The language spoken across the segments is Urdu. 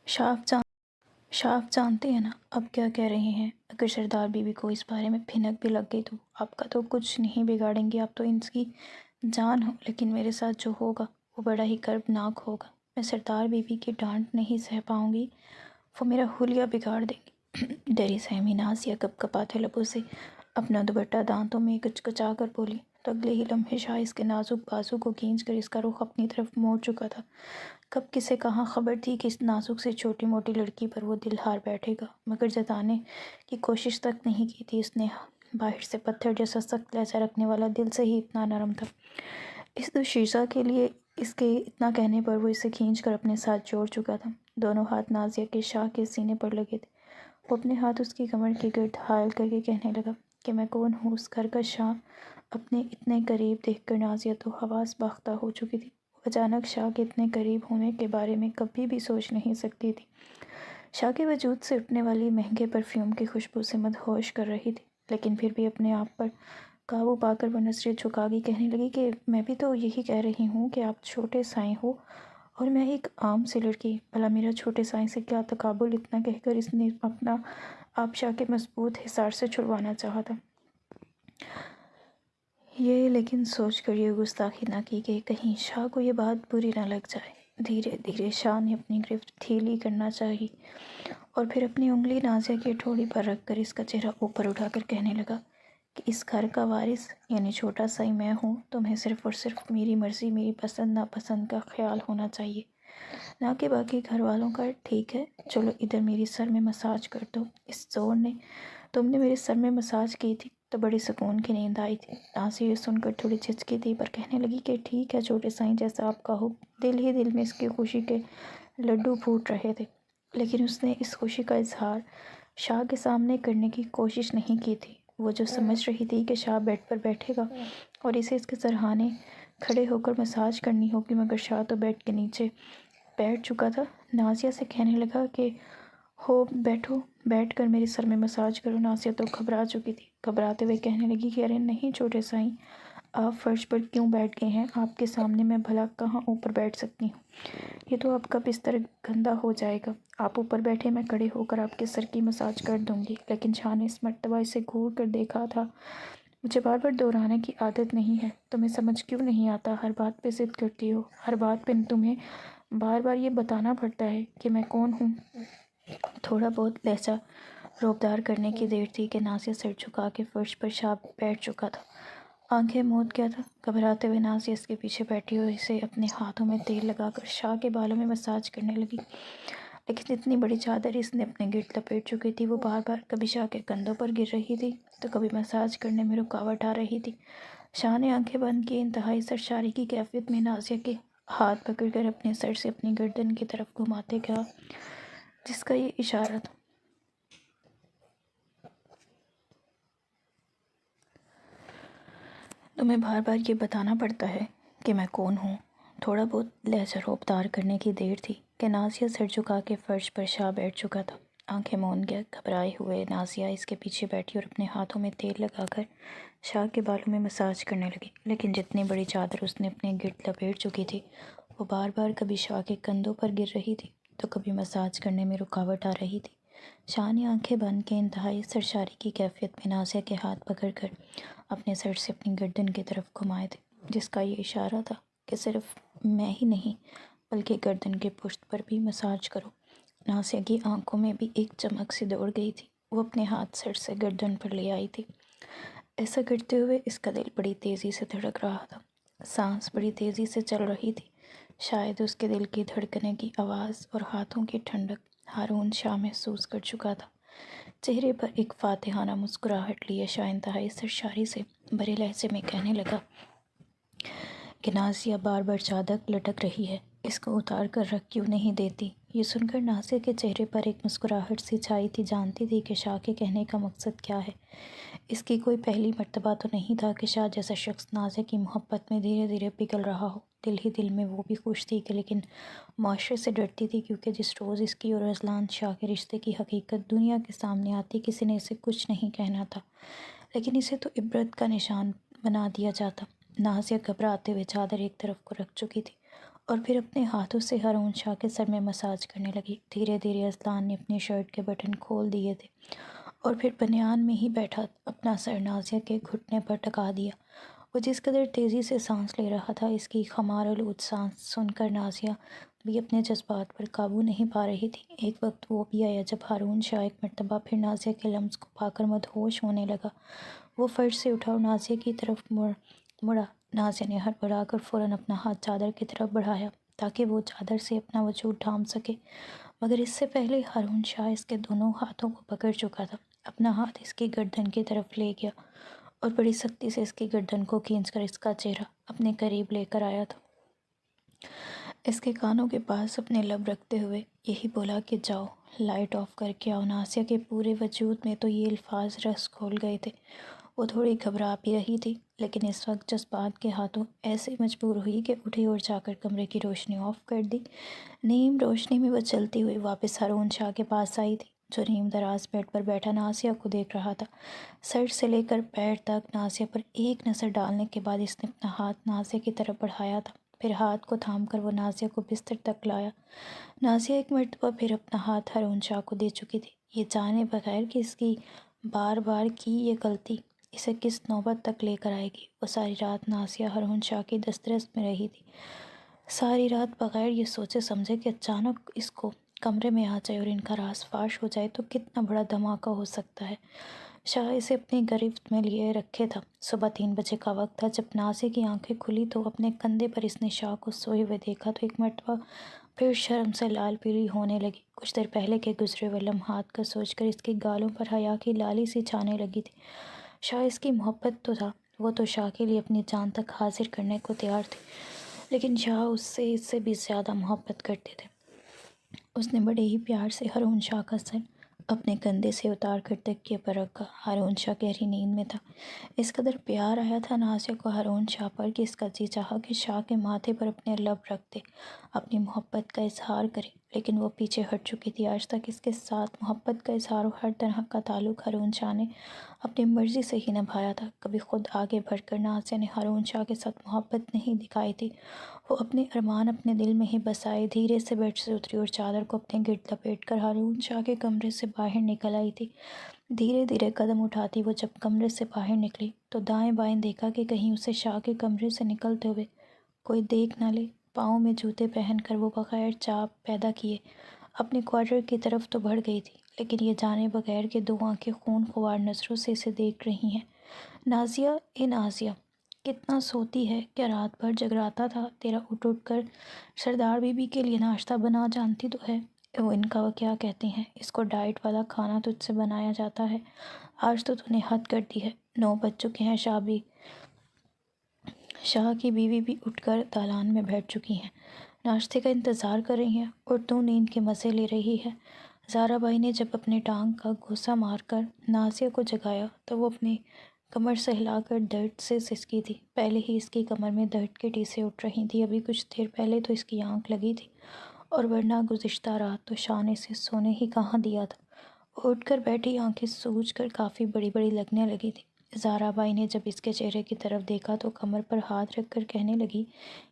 شاہ آپ جانتے ہیں نا اب کیا کہہ رہے ہیں؟ اگر سردار بیوی کو اس بارے میں بھنک بھی لگ گئی تو آپ کا تو کچھ نہیں بگاڑیں گے، آپ تو ان کی جان ہو، لیکن میرے ساتھ جو ہوگا وہ بڑا ہی کربناک ہوگا۔ میں سردار بیوی کی ڈانٹ نہیں سہ پاؤں گی، وہ میرا حلیہ بگاڑ دیں گے۔ ڈری سہمی نازیہ کپ کپاتے لبوں سے اپنا دوپٹہ دانتوں میں کچکچا کر بولی تو اگلے ہی لمحے شاہ اس کے نازک بازو کو کھینچ کر اس کا رخ اپنی طرف موڑ چکا تھا۔ کب کسے کہاں خبر تھی کہ اس نازک سے چھوٹی موٹی لڑکی پر وہ دل ہار بیٹھے گا، مگر جتانے کی کوشش تک نہیں کی تھی اس نے۔ باہر سے پتھر جیسا سخت لہجہ رکھنے والا دل سے ہی اتنا نرم تھا۔ اس دوشیزہ کے لیے اس کے اتنا کہنے پر وہ اسے کھینچ کر اپنے ساتھ جوڑ چکا تھا۔ دونوں ہاتھ نازیہ کے شاہ کے سینے پر لگے تھے۔ وہ اپنے ہاتھ اس کی کمر کے گرد حائل کر کے کہنے لگا کہ میں کون ہوں اس گھر کا شاہ۔ اپنے اتنے قریب دیکھ کر نازیہ تو حواس باختہ ہو چکی تھی۔ وہ اچانک شاہ کے اتنے قریب ہونے کے بارے میں کبھی بھی سوچ نہیں سکتی تھی۔ شاہ کے وجود سے اٹھنے والی مہنگے پرفیوم کی خوشبو سے مدہوش کر رہی تھی، لیکن پھر بھی اپنے آپ پر قابو پا کر وہ نظریں جھکا کے کہنے لگی کہ میں بھی تو یہی کہہ رہی ہوں کہ آپ چھوٹے سائیں ہو اور میں ایک عام سی لڑکی۔ بھلا میرا چھوٹے سائیں سے کیا تقابل؟ اتنا کہہ کر اس نے اپنا آپ شاہ کے مضبوط حصار سے چھڑوانا چاہا تھا۔ یہ لیکن سوچ کر یہ گستاخی نہ کی کہ کہیں شاہ کو یہ بات بری نہ لگ جائے۔ دھیرے دھیرے شاہ نے اپنی گرفت ڈھیلی کرنا چاہی اور پھر اپنی انگلی نازیہ کی ٹھوڑی پر رکھ کر اس کا چہرہ اوپر اٹھا کر کہنے لگا کہ اس گھر کا وارث یعنی چھوٹا سائی میں ہوں، تمہیں صرف اور صرف میری مرضی، میری پسند ناپسند کا خیال ہونا چاہیے، نہ کہ باقی گھر والوں کا۔ ٹھیک ہے، چلو ادھر میری سر میں مساج کر دو۔ اس زور نے تم نے میرے سر میں مساج کی تھی تو بڑی سکون کی نیند آئی تھی۔ نازیہ یہ سن کر تھوڑی جھجکی تھی پر کہنے لگی کہ ٹھیک ہے چھوٹے سائیں، جیسا آپ کا ہو۔ دل ہی دل میں اس کی خوشی کے لڈو پھوٹ رہے تھے، لیکن اس نے اس خوشی کا اظہار شاہ کے سامنے کرنے کی کوشش نہیں کی تھی۔ وہ جو سمجھ رہی تھی کہ شاہ بیڈ پر بیٹھے گا اور اسے اس کے سرہانے کھڑے ہو کر مساج کرنی ہوگی، مگر شاہ تو بیڈ کے نیچے بیٹھ چکا تھا۔ نازیہ سے کہنے لگا کہ ہو بیٹھو، بیٹھ کر میرے سر میں مساج کرو۔ نازیہ تو گھبرا چکی تھی، گھبراتے ہوئے کہنے لگی کہ ارے نہیں چھوٹے سائیں، آپ فرش پر کیوں بیٹھ گئے ہیں؟ آپ کے سامنے میں بھلا کہاں اوپر بیٹھ سکتی ہوں؟ یہ تو آپ کا بستر گندا ہو جائے گا۔ آپ اوپر بیٹھے، میں کھڑے ہو کر آپ کے سر کی مساج کر دوں گی۔ لیکن شاہ نے اس مرتبہ اسے گھور کر دیکھا تھا۔ مجھے بار بار دہرانے کی عادت نہیں ہے، تمہیں سمجھ کیوں نہیں آتا؟ ہر بات پہ ضد کرتی ہو، ہر بات پہ تمہیں بار بار یہ بتانا پڑتا ہے کہ میں کون ہوں۔ تھوڑا بہت لہجہ روبدار کرنے کی دیر تھی کہ نازیہ سر جھکا کے فرش پر شاہ بیٹھ چکا تھا۔ آنکھیں موند گیا تھا۔ گھبراتے ہوئے نازیہ اس کے پیچھے بیٹھی ہوئی اسے اپنے ہاتھوں میں تیل لگا کر شاہ کے بالوں میں مساج کرنے لگی، لیکن اتنی بڑی چادر اس نے اپنے گرد لپیٹ چکی تھی، وہ بار بار کبھی شاہ کے کندھوں پر گر رہی تھی تو کبھی مساج کرنے میں رکاوٹ آ رہی تھی۔ شاہ نے آنکھیں بند کی انتہائی سرشاری کی کیفیت میں نازیہ کے ہاتھ پکڑ کر اپنے سر سے اپنی گردن کی طرف گھماتے کہا، جس کا یہ اشارہ تھا۔ تمہیں بار بار یہ بتانا پڑتا ہے کہ میں کون ہوں۔ تھوڑا بہت لہجہ روبدار کرنے کی دیر تھی کہ نازیہ سر جھکا کے فرش پر شاہ بیٹھ چکا تھا۔ آنکھیں موند گیا، گھبرائے ہوئے نازیہ اس کے پیچھے بیٹھی اور اپنے ہاتھوں میں تیل لگا کر شاہ کے بالوں میں مساج کرنے لگی، لیکن جتنی بڑی چادر اس نے اپنے گرد لپیٹ چکی تھی وہ بار بار کبھی شاہ کے کندھوں پر گر رہی تھی تو کبھی مساج کرنے میں رکاوٹ آ رہی تھی۔ شاہ نے آنکھیں بند کے انتہائی سرشاری کی کیفیت میں نازیہ کے ہاتھ پکڑ کر اپنے سر سے اپنی گردن کی طرف گھمائے تھے، جس کا یہ اشارہ تھا کہ صرف میں ہی نہیں بلکہ گردن کے پشت پر بھی مساج کرو۔ نازیہ کی آنکھوں میں بھی ایک چمک سی دوڑ گئی تھی، وہ اپنے ہاتھ سر سے گردن پر لے آئی تھی۔ ایسا کرتے ہوئے اس کا دل بڑی تیزی سے دھڑک رہا تھا، سانس بڑی تیزی سے چل رہی تھی۔ شاید اس کے دل کی دھڑکنے کی آواز اور ہاتھوں کی ٹھنڈک ہارون شاہ محسوس کر چکا تھا۔ چہرے پر ایک فاتحانہ مسکراہٹ لیے شاہ انتہائی سرشاری سے بھرے لہجے میں کہنے لگا کہ نازیہ بار بار چادر لٹک رہی ہے، اس کو اتار کر رکھ کیوں نہیں دیتی؟ یہ سن کر نازیہ کے چہرے پر ایک مسکراہٹ سی چھائی تھی، جانتی تھی کہ شاہ کے کہنے کا مقصد کیا ہے۔ اس کی کوئی پہلی مرتبہ تو نہیں تھا کہ شاہ جیسا شخص نازیہ کی محبت میں دھیرے دھیرے پگھل رہا ہو۔ دل ہی دل میں وہ بھی خوش تھی کہ لیکن معاشرے سے ڈرتی تھی، کیونکہ جس روز اس کی اور رضلان شاہ کے رشتے کی حقیقت دنیا کے سامنے آتی کسی نے اسے کچھ نہیں کہنا تھا، لیکن اسے تو عبرت کا نشان بنا دیا جاتا۔ نازیہ گھبراتے ہوئے چادر ایک طرف کو رکھ چکی تھی اور پھر اپنے ہاتھوں سے ہارون شاہ کے سر میں مساج کرنے لگی۔ دھیرے دھیرے اذلان نے اپنی شرٹ کے بٹن کھول دیے تھے اور پھر بنیان میں ہی بیٹھا اپنا سر نازیہ کے گھٹنے پر ٹکا دیا۔ وہ جس قدر تیزی سے سانس لے رہا تھا، اس کی خمار آلود سانس سن کر نازیہ بھی اپنے جذبات پر قابو نہیں پا رہی تھی۔ ایک وقت وہ بھی آیا جب ہارون شاہ ایک مرتبہ پھر نازیہ کے لمس کو پا کر مدہوش ہونے لگا۔ وہ فرش سے اٹھا اور نازیہ کی طرف مڑا۔ نازیہ نے ہڑبڑا کر فوراً اپنا ہاتھ چادر کی طرف بڑھایا تاکہ وہ چادر سے اپنا وجود ڈھانپ سکے، مگر اس سے پہلے ہارون شاہ اس کے دونوں ہاتھوں کو پکڑ چکا تھا۔ اپنا ہاتھ اس کی گردن کی طرف لے گیا اور بڑی سختی سے اس کی گردن کو کھینچ کر اس کا چہرہ اپنے قریب لے کر آیا تھا۔ اس کے کانوں کے پاس اپنے لب رکھتے ہوئے یہی بولا کہ جاؤ، لائٹ آف کر کے آؤ۔ نازیہ کے پورے وجود میں تو یہ الفاظ رس گھول گئے تھے۔ وہ تھوڑی گھبرا بھی رہی تھی، لیکن اس وقت جذبات کے ہاتھوں ایسے مجبور ہوئی کہ اٹھی اور جا کر کمرے کی روشنی آف کر دی۔ نیم روشنی میں وہ چلتی ہوئی واپس ہارون شاہ کے پاس آئی تھی، جو نیم دراز بیڈ پر بیٹھا نازیہ کو دیکھ رہا تھا۔ سر سے لے کر پیر تک نازیہ پر ایک نظر ڈالنے کے بعد اس نے اپنا ہاتھ نازیہ کی طرف بڑھایا تھا، پھر ہاتھ کو تھام کر وہ نازیہ کو بستر تک لایا۔ نازیہ ایک مرتبہ پھر اپنا ہاتھ ہارون شاہ کو دے چکی تھی، یہ جانے بغیر کہ اس کی بار بار کی یہ غلطی اسے کس نوبت تک لے کر آئے گی۔ وہ ساری رات نازیہ ہارون شاہ کی دسترس میں رہی تھی، ساری رات بغیر یہ سوچے سمجھے کہ اچانک اس کو کمرے میں آ جائے اور ان کا راز فاش ہو جائے تو کتنا بڑا دھماکہ ہو سکتا ہے۔ شاہ اسے اپنی گرفت میں لیے رکھے تھا۔ صبح 3 بجے کا وقت تھا جب نازیہ کی آنکھیں کھلی تو اپنے کندھے پر اس نے شاہ کو سوئے ہوئے دیکھا تو ایک مرتبہ پھر شرم سے لال پیلی ہونے لگی۔ کچھ دیر پہلے کے گزرے ہوئے لمحات کا سوچ کر اس کے گالوں پر حیا کی لالی سی چھانے لگی تھی۔ شاہ اس کی محبت تو تھا، وہ تو شاہ کے لیے اپنی جان تک حاضر کرنے کو تیار تھی، لیکن شاہ اس سے بھی زیادہ محبت کرتے تھے۔ اس نے بڑے ہی پیار سے ہارون شاہ کا سر اپنے کندھے سے اتار کر تکیے پر رکھا۔ ہارون شاہ گہری نیند میں تھا۔ اس قدر پیار آیا تھا نازیہ کو ہارون شاہ پر کہ اس کا جی چاہا کہ شاہ کے ماتھے پر اپنے لب رکھ دے، اپنی محبت کا اظہار کرے، لیکن وہ پیچھے ہٹ چکی تھی۔ آج تک اس کے ساتھ محبت کا اظہار و ہر طرح کا تعلق ہارون شاہ نے اپنی مرضی سے ہی نبھایا تھا۔ کبھی خود آگے بڑھ کر نازیہ نے ہارون شاہ کے ساتھ محبت نہیں دکھائی تھی، وہ اپنے ارمان اپنے دل میں ہی بسائے دھیرے سے بیڈ سے اتری اور چادر کو اپنے گرد لپیٹ کر ہارون شاہ کے کمرے سے باہر نکل آئی تھی۔ دھیرے دھیرے قدم اٹھاتی وہ جب کمرے سے باہر نکلی تو دائیں بائیں دیکھا کہ کہیں اسے شاہ کے کمرے سے نکلتے ہوئے کوئی دیکھ نہ لے۔ پاؤں میں جوتے پہن کر وہ بغیر چاپ پیدا کیے اپنے کوارٹر کی طرف تو بڑھ گئی تھی، لیکن یہ جانے بغیر کہ 2 آنکھیں خون خوار نظروں سے اسے دیکھ رہی ہیں۔ نازیہ، اے نازیہ، کتنا سوتی ہے؟ کیا رات بھر جگراتا تھا تیرا؟ اٹھ کر سردار بی بی کے لیے ناشتہ بنا، جانتی تو ہے وہ ان کا کیا کہتے ہیں، اس کو ڈائٹ والا کھانا تجھ سے بنایا جاتا ہے۔ آج تو نے حد کر دی ہے۔ 9 بج چکے ہیں۔ شاہ کی بیوی بھی اٹھ کر دالان میں بیٹھ چکی ہیں، ناشتے کا انتظار کر رہی ہیں، اور تو نیند کے مزے لے رہی ہے۔ زہرا بائی نے جب اپنی ٹانگ کا گھوسا مار کر نازیہ کو جگایا تو وہ اپنی کمر سہلا کر درد سے سسکی تھی۔ پہلے ہی اس کی کمر میں درد کی ٹیسیں اٹھ رہی تھیں، ابھی کچھ دیر پہلے تو اس کی آنکھ لگی تھی، اور ورنہ گزشتہ رات تو شاہ نے اسے سونے ہی کہاں دیا تھا۔ وہ اٹھ کر بیٹھی، آنکھیں سوج کر کافی بڑی بڑی لگنے لگی تھی۔ زہرا بائی نے جب اس کے چہرے کی طرف دیکھا تو کمر پر ہاتھ رکھ کر کہنے لگی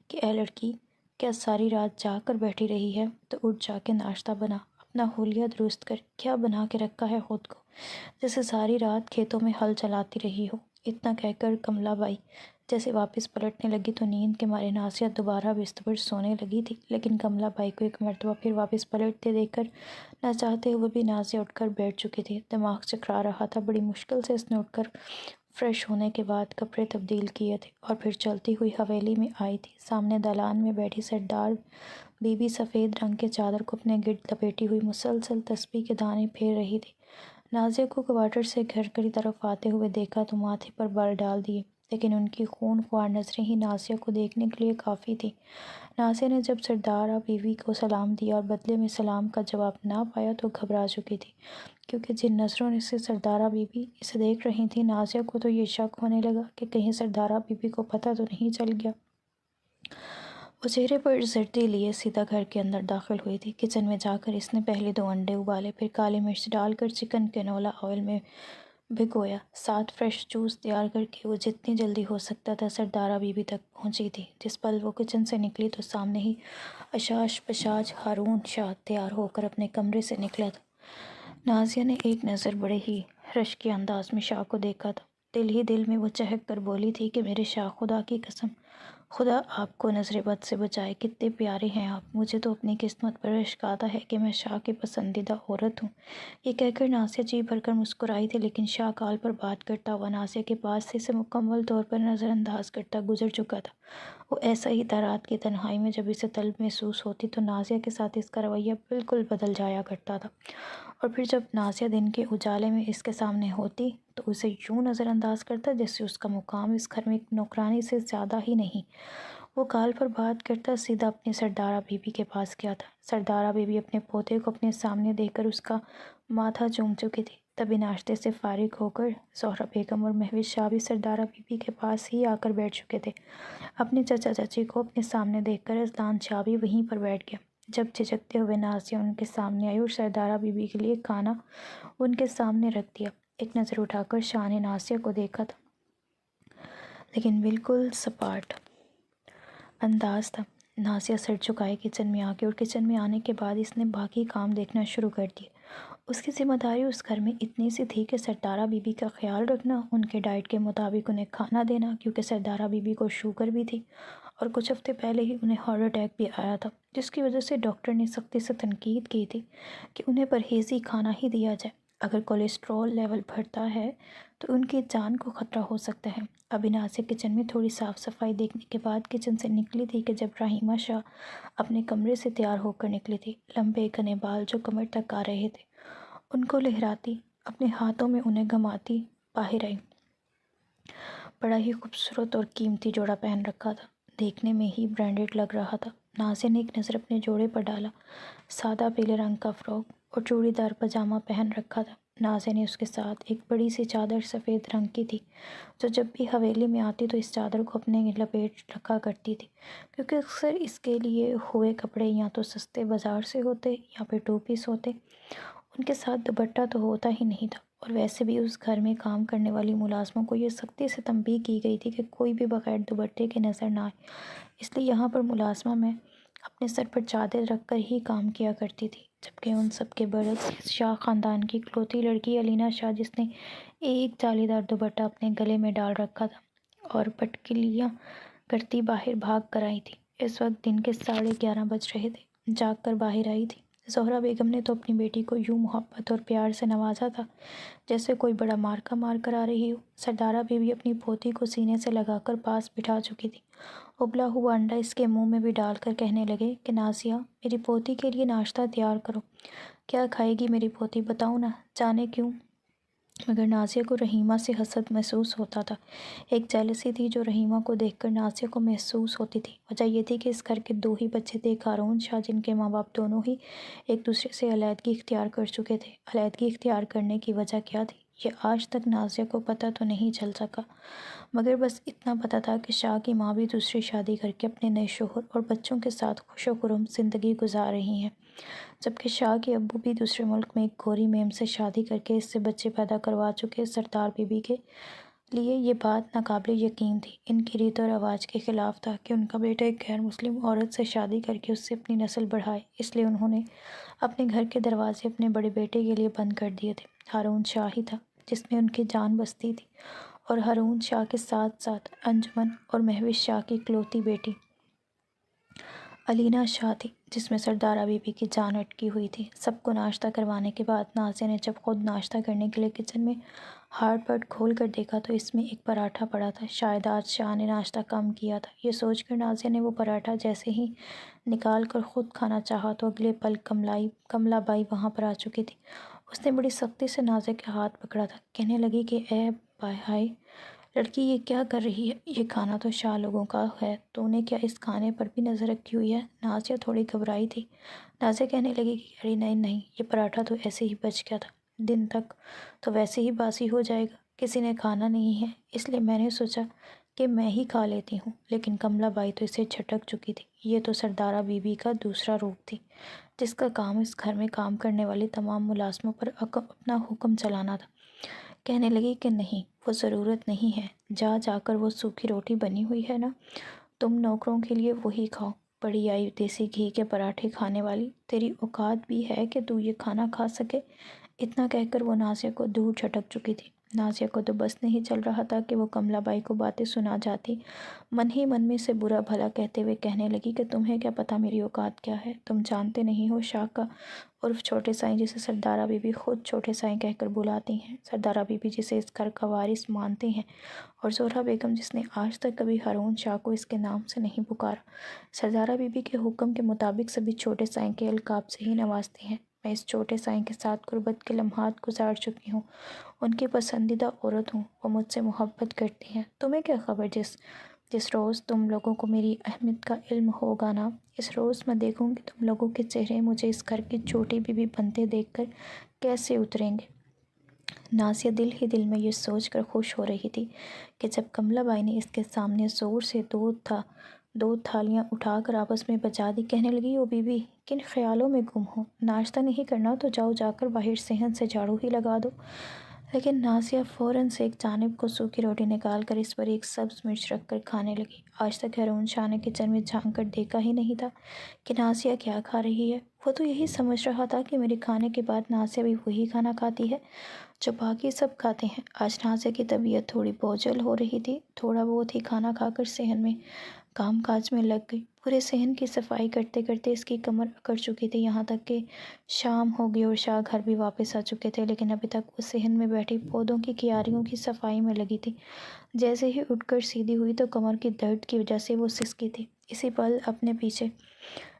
کہ اے لڑکی، کیا ساری رات جاگ کر بیٹھی رہی ہے؟ تو اٹھ جا کے ناشتہ بنا، اپنا حلیہ درست کر۔ کیا بنا کے رکھا ہے خود کو، جیسے ساری رات کھیتوں میں ہل چلاتی رہی ہو۔ اتنا کہہ کر کملا بائی جیسے واپس پلٹنے لگی تو نیند کے مارے نازیہ دوبارہ بستر پر سونے لگی تھی، لیکن کملا بائی کو ایک مرتبہ پھر واپس پلٹتے دیکھ کر نہ چاہتے ہوئے بھی نازیہ اٹھ کر بیٹھ چکی تھی۔ دماغ چکرا رہا تھا۔ بڑی مشکل سے اس نے اٹھ کر فریش ہونے کے بعد کپڑے تبدیل کیے تھے اور پھر چلتی ہوئی حویلی میں آئی تھی۔ سامنے دالان میں بیٹھی سردار بی بی سفید رنگ کے چادر کو اپنے گرد لپیٹی ہوئی مسلسل تسبیح کے دانے پھیر رہی تھی۔ نازیہ کو کوارٹر سے گھر کی طرف آتے ہوئے دیکھا تو ماتھے پر بال ڈال دیے، لیکن ان کی خون خوار نظریں ہی نازیہ کو دیکھنے کے لیے کافی تھیں۔ نازیہ نے جب سردارہ بیوی کو سلام دیا اور بدلے میں سلام کا جواب نہ پایا تو گھبرا چکی تھی، کیونکہ جن نظروں سے سردارہ بیوی اسے دیکھ رہی تھی، نازیہ کو تو یہ شک ہونے لگا کہ کہیں سردارہ بیوی کو پتہ تو نہیں چل گیا۔ وہ چہرے پر زردی لیے سیدھا گھر کے اندر داخل ہوئی تھی۔ کچن میں جا کر اس نے پہلے 2 انڈے ابالے، پھر کالی مرچ ڈال کر چکن کینولا آئل میں بھگویا۔ ساتھ فریش جوس تیار کر کے وہ جتنی جلدی ہو سکتا تھا سردارہ بی بی تک پہنچی تھی۔ جس پل وہ کچن سے نکلی تو سامنے ہی اشاش پشاش ہارون شاہ تیار ہو کر اپنے کمرے سے نکلا تھا۔ نازیہ نے ایک نظر بڑے ہی رشکی انداز میں شاہ کو دیکھا تھا۔ دل ہی دل میں وہ چہک کر بولی تھی کہ میرے شاہ، خدا کی قسم، خدا آپ کو نظر بد سے بچائے، کتنے پیارے ہیں آپ۔ مجھے تو اپنی قسمت پر رشک آتا ہے کہ میں شاہ کی پسندیدہ عورت ہوں۔ یہ کہہ کر نازیہ جی بھر کر مسکرائی تھی، لیکن شاہ کال پر بات کرتا ہوا نازیہ کے پاس سے اسے مکمل طور پر نظر انداز کرتا گزر چکا تھا۔ وہ ایسا ہی تھا، رات کی تنہائی میں جب اسے طلب محسوس ہوتی تو نازیہ کے ساتھ اس کا رویہ بالکل بدل جایا کرتا تھا، اور پھر جب نازیہ دن کے اجالے میں اس کے سامنے ہوتی تو اسے یوں نظر انداز کرتا جیسے اس کا مقام اس گھر میں ایک نوکرانی سے زیادہ ہی نہیں۔ وہ کال پر بات کرتا سیدھا اپنی سردارہ بی بی کے پاس گیا تھا۔ سردارہ بی بی اپنے پوتے کو اپنے سامنے دیکھ کر اس کا ماتھا چوم چکی تھی۔ تبھی ناشتے سے فارغ ہو کر زہرہ بیگم اور مہوش شاہ بھی سردارہ بی بی کے پاس ہی آ کر بیٹھ چکے تھے۔ اپنے چچا چچی کو اپنے سامنے دیکھ کر اذلان شاہ بھی وہیں پر بیٹھ گیا۔ جب جھجکتے ہوئے نازیہ ان کے سامنے آئی اور سردارہ بی بی کے لیے کھانا ان کے سامنے رکھ دیا، ایک نظر اٹھا کر شاہ نے نازیہ کو دیکھا تھا، لیکن بالکل سپاٹ انداز تھا۔ نازیہ سر جھکائے کچن میں آ گئی، اور کچن میں آنے کے بعد اس نے باقی کام دیکھنا شروع کر دیے۔ اس کی ذمہ داری اس گھر میں اتنی سی تھی کہ سردارہ بی بی کا خیال رکھنا، ان کے ڈائٹ کے مطابق انہیں کھانا دینا، کیونکہ سردارہ بی بی کو شوگر بھی تھی اور کچھ ہفتے پہلے ہی انہیں ہارٹ اٹیک بھی آیا تھا، جس کی وجہ سے ڈاکٹر نے سختی سے تنقید کی تھی کہ انہیں پرہیزی کھانا ہی دیا جائے۔ اگر کولیسٹرول لیول بڑھتا ہے تو ان کی جان کو خطرہ ہو سکتا ہے۔ ابھی نازیہ کچن میں تھوڑی صاف صفائی دیکھنے کے بعد کچن سے نکلی تھی کہ جب رحیمہ شاہ اپنے کمرے سے تیار ہو کر نکلی تھی۔ لمبے گھنے بال جو کمر تک آ رہے تھے، ان کو لہراتی، اپنے ہاتھوں میں انہیں گھماتی باہر آئی۔ بڑا ہی خوبصورت اور قیمتی جوڑا پہن رکھا تھا، دیکھنے میں ہی برانڈڈ لگ رہا تھا۔ نازیہ نے ایک نظر اپنے جوڑے پر ڈالا۔ سادہ پیلے رنگ کا فراک اور چوڑی دار پاجامہ پہن رکھا تھا۔ نازیہ نے اس کے ساتھ ایک بڑی سی چادر سفید رنگ کی تھی، جو جب بھی حویلی میں آتی تو اس چادر کو اپنے لپیٹ رکھا کرتی تھی، کیونکہ اکثر اس کے لیے ہوئے کپڑے یا تو سستے بازار سے ہوتے یا پھر ٹو پیس ہوتے۔ ان کے ساتھ دوپٹہ تو ہوتا ہی نہیں تھا، اور ویسے بھی اس گھر میں کام کرنے والی ملازموں کو یہ سختی سے تنبیہ کی گئی تھی کہ کوئی بھی بغیر دوپٹے کے نظر نہ آئے، اس لیے یہاں پر ملازمہ میں اپنے سر پر چادر رکھ کر ہی کام کیا کرتی تھی۔ جبکہ ان سب کے برعکس شاہ خاندان کی اکلوتی لڑکی علینا شاہ، جس نے ایک جالی دار دوپٹہ اپنے گلے میں ڈال رکھا تھا اور پٹکلیاں کرتی باہر بھاگ کر آئی تھی، اس وقت دن کے 11:30 بج رہے تھے، جاگ کر باہر آئی تھی۔ زہرہ بیگم نے تو اپنی بیٹی کو یوں محبت اور پیار سے نوازا تھا جیسے کوئی بڑا مارکا مار کر آ رہی ہو۔ سردارہ بی بی اپنی پوتی کو سینے سے لگا کر پاس بٹھا چکی تھی، ابلا ہوا انڈا اس کے منہ میں بھی ڈال کر کہنے لگے کہ نازیہ، میری پوتی کے لیے ناشتہ تیار کرو۔ کیا کھائے گی میری پوتی، بتاؤ نا۔ جانے کیوں، مگر نازیہ کو رحیمہ سے حسد محسوس ہوتا تھا، ایک جیلسی تھی جو رحیمہ کو دیکھ کر نازیہ کو محسوس ہوتی تھی۔ وجہ یہ تھی کہ اس گھر کے 2 ہی بچے تھے، ایک ہارون شاہ جن کے ماں باپ دونوں ہی ایک دوسرے سے علیحدگی اختیار کر چکے تھے۔ علیحدگی اختیار کرنے کی وجہ کیا تھی، یہ آج تک نازیہ کو پتہ تو نہیں چل سکا، مگر بس اتنا پتہ تھا کہ شاہ کی ماں بھی دوسری شادی کر کے اپنے نئے شوہر اور بچوں کے ساتھ خوش و خرم زندگی گزار رہی ہیں، جبکہ شاہ کے ابو بھی دوسرے ملک میں ایک گوری میم سے شادی کر کے اس سے بچے پیدا کروا چکے۔ سردار بی بی کے لیے یہ بات ناقابل یقین تھی، ان کی ریت و رواج کے خلاف تھا کہ ان کا بیٹا ایک غیر مسلم عورت سے شادی کر کے اس سے اپنی نسل بڑھائے، اس لیے انہوں نے اپنے گھر کے دروازے اپنے بڑے بیٹے کے لیے بند کر دیے تھے۔ ہارون شاہ ہی تھا جس میں ان کی جان بستی تھی، اور ہارون شاہ کے ساتھ ساتھ انجمن اور مہوش شاہ کی اکلوتی بیٹی علینا شاہ تھی، جس میں سردارہ بی بی کی جان اٹکی ہوئی تھی۔ سب کو ناشتہ کروانے کے بعد نازیہ نے جب خود ناشتہ کرنے کے لیے کچن میں ہاٹ پٹ کھول کر دیکھا تو اس میں ایک پراٹھا پڑا تھا۔ شاید آج شاہ نے ناشتہ کم کیا تھا، یہ سوچ کر نازیہ نے وہ پراٹھا جیسے ہی نکال کر خود کھانا چاہا تو اگلے پل کملا بائی وہاں پر آ چکی تھی۔ اس نے بڑی سختی سے نازیہ کے ہاتھ پکڑا تھا، کہنے لگی کہ اے ہائے لڑکی، یہ کیا کر رہی ہے، یہ کھانا تو شاہ لوگوں کا ہے، تو نے کیا اس کھانے پر بھی نظر رکھی ہوئی ہے؟ نازیہ تھوڑی گھبرائی تھی۔ نازیہ کہنے لگی کہ ارے نہیں نہیں، یہ پراٹھا تو ایسے ہی بچ گیا تھا، دن تک تو ویسے ہی باسی ہو جائے گا، کسی نے کھانا نہیں ہے، اس لیے میں نے سوچا کہ میں ہی کھا لیتی ہوں۔ لیکن کملا بائی تو اسے جھٹک چکی تھی، یہ تو سردارہ بی بی کا دوسرا روپ تھی، جس کا کام اس گھر میں کام کرنے والی تمام ملازموں پر اپنا حکم چلانا تھا۔ کہنے لگی کہ نہیں، وہ ضرورت نہیں ہے، جا کر وہ سوکھی روٹی بنی ہوئی ہے نا، تم نوکروں کے لیے وہی کھاؤ، بڑی آئی دیسی گھی کے پراٹھے کھانے والی، تیری اوقات بھی ہے کہ تو یہ کھانا کھا سکے۔ اتنا کہہ کر وہ نازیہ کو دور جھٹک چکی تھی۔ نازیہ کو تو بس نہیں چل رہا تھا کہ وہ کملا بائی کو باتیں سنا جاتی، من ہی من میں سے برا بھلا کہتے ہوئے کہنے لگی کہ تمہیں کیا پتہ میری اوقات کیا ہے، تم جانتے نہیں ہو شاہ کا عرف چھوٹے سائیں، جسے سردارہ بی بی خود چھوٹے سائیں کہہ کر بلاتی ہیں، سردارہ بی بی جسے اس گھر کا وارث مانتے ہیں، اور زہرہ بیگم جس نے آج تک کبھی ہارون شاہ کو اس کے نام سے نہیں پکارا، سردارہ بی بی کے حکم کے مطابق سبھی چھوٹے سائیں کے القاب سے ہی نوازتے ہیں۔ میں اس چھوٹے سائیں کے ساتھ غربت کے لمحات گزار چکی ہوں، ان کی پسندیدہ عورت ہوں، وہ مجھ سے محبت کرتی ہیں۔ تمہیں کیا خبر، جس روز تم لوگوں کو میری اہمیت کا علم ہوگا نا، اس روز میں دیکھوں گی تم لوگوں کے چہرے مجھے اس گھر کی چھوٹی بی بی بنتے دیکھ کر کیسے اتریں گے۔ نازیہ دل ہی دل میں یہ سوچ کر خوش ہو رہی تھی کہ جب کملا بائی نے اس کے سامنے زور سے دو تھالیاں اٹھا کر آپس میں بجا دی، کہنے لگی، او بی بی، کن خیالوں میں گم ہو، ناشتہ نہیں کرنا تو جا کر باہر صحن سے جھاڑو ہی لگا دو۔ لیکن نازیہ فوراً سے ایک جانب کو سوکھی روٹی نکال کر اس پر ایک سبز مرچ رکھ کر کھانے لگی۔ آج تک ہارون شاہ نے کچن میں جھانک کر دیکھا ہی نہیں تھا کہ نازیہ کیا کھا رہی ہے۔ وہ تو یہی سمجھ رہا تھا کہ میرے کھانے کے بعد نازیہ بھی وہی کھانا کھاتی ہے جو باقی سب کھاتے ہیں۔ آج نازیہ کی طبیعت تھوڑی بوجھل ہو رہی تھی، تھوڑا بہت ہی کھانا کھا کر صحن میں کام کاج میں لگ گئی۔ پورے صحن کی صفائی کرتے کرتے اس کی کمر اکڑ چکی تھی، یہاں تک کہ شام ہو گئی اور شاہ گھر بھی واپس آ چکے تھے، لیکن ابھی تک وہ صحن میں بیٹھی پودوں کی کیاریوں کی صفائی میں لگی تھی۔ جیسے ہی اٹھ کر سیدھی ہوئی تو کمر کی درد کی وجہ سے وہ سسکی تھی۔ اسی پل اپنے پیچھے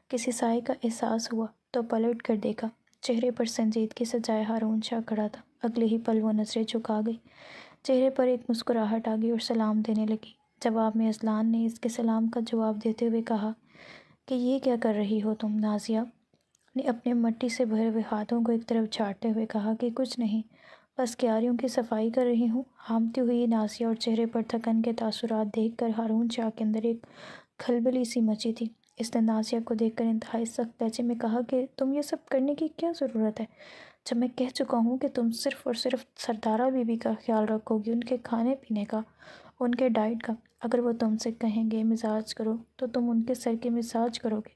کسی سائے کا احساس ہوا تو پلٹ کر دیکھا، چہرے پر سنجیدگی سجائے ہارون شاہ کھڑا تھا۔ اگلے ہی پل وہ نظریں جھکا گئی، چہرے پر ایک مسکراہٹ آ گئی اور سلام دینے لگی۔ جواب میں اذلان نے اس کے سلام کا جواب دیتے ہوئے کہا کہ یہ کیا کر رہی ہو تم؟ نازیہ نے اپنے مٹی سے بھرے ہوئے ہاتھوں کو ایک طرف جھاڑتے ہوئے کہا کہ کچھ نہیں، بس کیاریوں کی صفائی کر رہی ہوں۔ ہامتی ہوئی نازیہ اور چہرے پر تھکن کے تاثرات دیکھ کر ہارون شاہ کے اندر ایک کھلبلی سی مچی تھی۔ اس نے نازیہ کو دیکھ کر انتہائی سخت لہجے میں کہا کہ تم یہ سب کرنے کی کیا ضرورت ہے، جب میں کہہ چکا ہوں کہ تم صرف اور صرف سردارہ بی بی کا خیال رکھو گی، ان کے کھانے پینے کا، ان کے ڈائٹ کا۔ اگر وہ تم سے کہیں گے مزاج کرو تو تم ان کے سر کے مزاج کرو گے،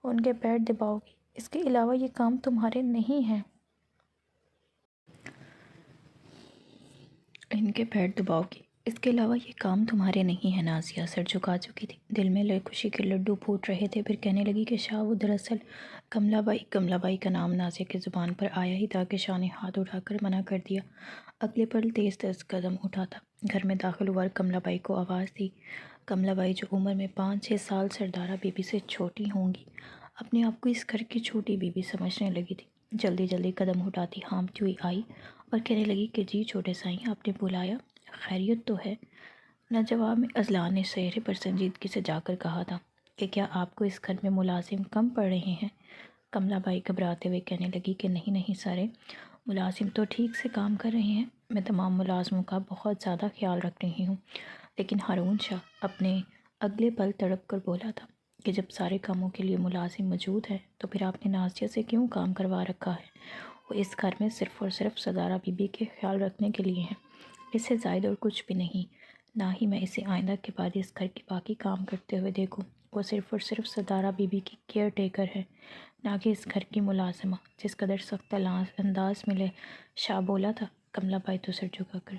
ان کے پیر دباؤ گی، اس کے علاوہ یہ کام تمہارے نہیں ہیں۔ ان کے پیر دباؤ گی، اس کے علاوہ یہ کام تمہارے نہیں ہیں۔ نازیہ سر جھکا چکی تھی، دل میں خوشی کے لڈو پھوٹ رہے تھے۔ پھر کہنے لگی کہ شاہ، وہ دراصل کملا بائی کا نام نازیہ کی زبان پر آیا ہی تھا کہ شاہ نے ہاتھ اٹھا کر منع کر دیا۔ اگلے پل تیز قدم اٹھا تھا، گھر میں داخل ہوا اور کملا بائی کو آواز دی۔ کملا بائی جو عمر میں 5-6 سال سردارہ بی بی سے چھوٹی ہوں گی، اپنے آپ کو اس گھر کی چھوٹی بی بی سمجھنے لگی تھی۔ جلدی قدم اٹھاتی ہامتی ہوئی آئی اور کہنے لگی کہ جی چھوٹے سائیں، آپ نے بلایا، خیریت تو ہے؟ نہ جواب میں اذلان نے چہرے پر سنجیدگی سے جا کر کہا تھا کہ کیا آپ کو اس گھر میں ملازم کم پڑ رہے ہیں؟ کملا بائی گھبراتے ہوئے کہنے لگی کہ نہیں سارے ملازم تو ٹھیک سے کام کر رہے ہیں، میں تمام ملازموں کا بہت زیادہ خیال رکھ رہی ہوں۔ لیکن ہارون شاہ اپنے اگلے پل تڑپ کر بولا تھا کہ جب سارے کاموں کے لیے ملازم موجود ہے تو پھر آپ نے نازیہ سے کیوں کام کروا رکھا ہے؟ وہ اس گھر میں صرف اور صرف سردارہ بی بی کے خیال رکھنے کے لیے ہیں، اس سے زائد اور کچھ بھی نہیں۔ نہ ہی میں اسے آئندہ کے بعد اس گھر کے باقی کام کرتے ہوئے دیکھوں۔ وہ صرف اور صرف سردارہ بی بی کی کیئر ٹیکر ہے، نہ کہ اس گھر کی ملازمہ۔ جس قدر سخت انداز میں شاہ بولا تھا، کملا بائی تو سر جھکا کر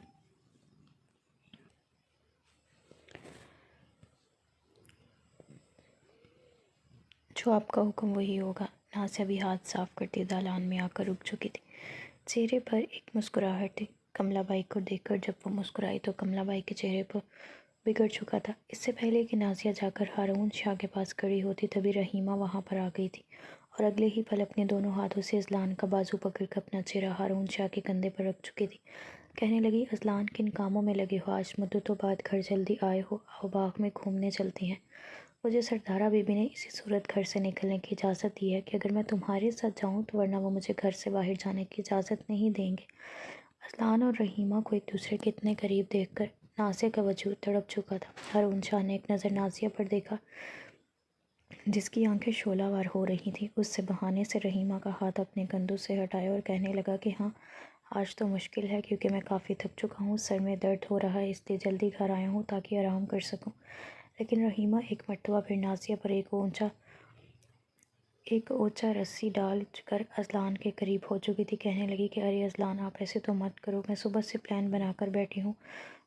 جو آپ کا حکم وہی ہوگا۔ نازیہ بھی ہاتھ صاف کرتی دالان میں آ کر رک چکی تھی، چہرے پر ایک مسکراہٹ تھی۔ کملا بائی کو دیکھ کر جب وہ مسکرائی تو کملا بائی کے چہرے پر بگڑ چکا تھا۔ اس سے پہلے کہ نازیہ جا کر ہارون شاہ کے پاس کھڑی ہوتی تبھی رحیمہ وہاں پر آ گئی تھی اور اگلے ہی پل اپنے دونوں ہاتھوں سے اذلان کا بازو پکڑ کر اپنا چہرہ ہارون شاہ کے کندھے پر رکھ چکی تھی۔ کہنے لگی، اذلان، کن کاموں میں لگے ہو؟ آج مدتوں بعد گھر جلدی آئے ہو، آؤ باغ میں گھومنے چلتے ہیں۔ مجھے سردارہ بی بی نے اسی صورت گھر سے نکلنے کی اجازت دی ہے کہ اگر میں تمہارے ساتھ جاؤں تو، ورنہ وہ مجھے گھر سے باہر جانے کی اجازت نہیں دیں گے۔ اذلان اور رحیمہ کو ایک دوسرے کے اتنے قریب دیکھ کر نازیہ کا وجود تڑپ چکا تھا۔ ہارون شاہ نے ایک نظر نازیہ پر دیکھا جس کی آنکھیں شعلہ وار ہو رہی تھیں، اس سے بہانے سے رحیمہ کا ہاتھ اپنے کندھوں سے ہٹایا اور کہنے لگا کہ ہاں آج تو مشکل ہے کیونکہ میں کافی تھک چکا ہوں، سر میں درد ہو رہا ہے، اس لیے جلدی گھر آیا ہوں تاکہ آرام کر سکوں۔ لیکن رحیمہ ایک مرتبہ پھر نازیہ پر ایک اونچا رسی ڈال کر اذلان کے قریب ہو چکی تھی۔ کہنے لگی کہ ارے اذلان، آپ ایسے تو مت کرو، میں صبح سے پلان بنا کر بیٹھی ہوں،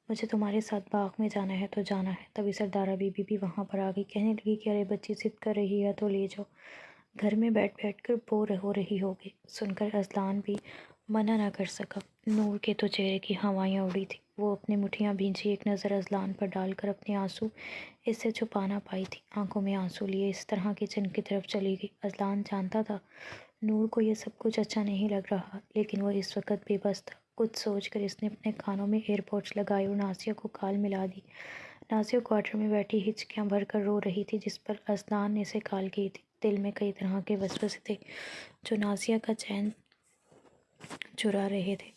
مجھے تمہارے ساتھ باغ میں جانا ہے تو جانا ہے۔ تبھی سردارہ بی بی بھی وہاں پر آ گئی۔ کہنے لگی کہ ارے بچی ضد کر رہی ہے تو لے جاؤ، گھر میں بیٹھ کر بور ہو رہی ہوگی۔ سن کر اذلان بھی منع نہ کر سکا۔ نور کے تو چہرے کی ہوائیاں اڑی تھی، وہ اپنی مٹھیاں بھینچی ایک نظر اذلان پر ڈال کر اپنے آنسو اس سے چھپا نہ پائی تھی، آنکھوں میں آنسو لیے اس طرح کچن کی طرف چلی گئی۔ اذلان جانتا تھا نور کو یہ سب کچھ اچھا نہیں لگ رہا، لیکن وہ اس وقت بے بس تھا۔ کچھ سوچ کر اس نے اپنے کانوں میں ایئر پوڈز لگائے اور نازیہ کو کال ملا دی۔ نازیہ کوارٹر میں بیٹھی ہچکیاں بھر کر رو رہی تھی جس پر اذلان نے اسے کال کی تھی۔ دل میں کئی طرح کے وسوسے تھے جو نازیہ کا چین چرا رہے تھے۔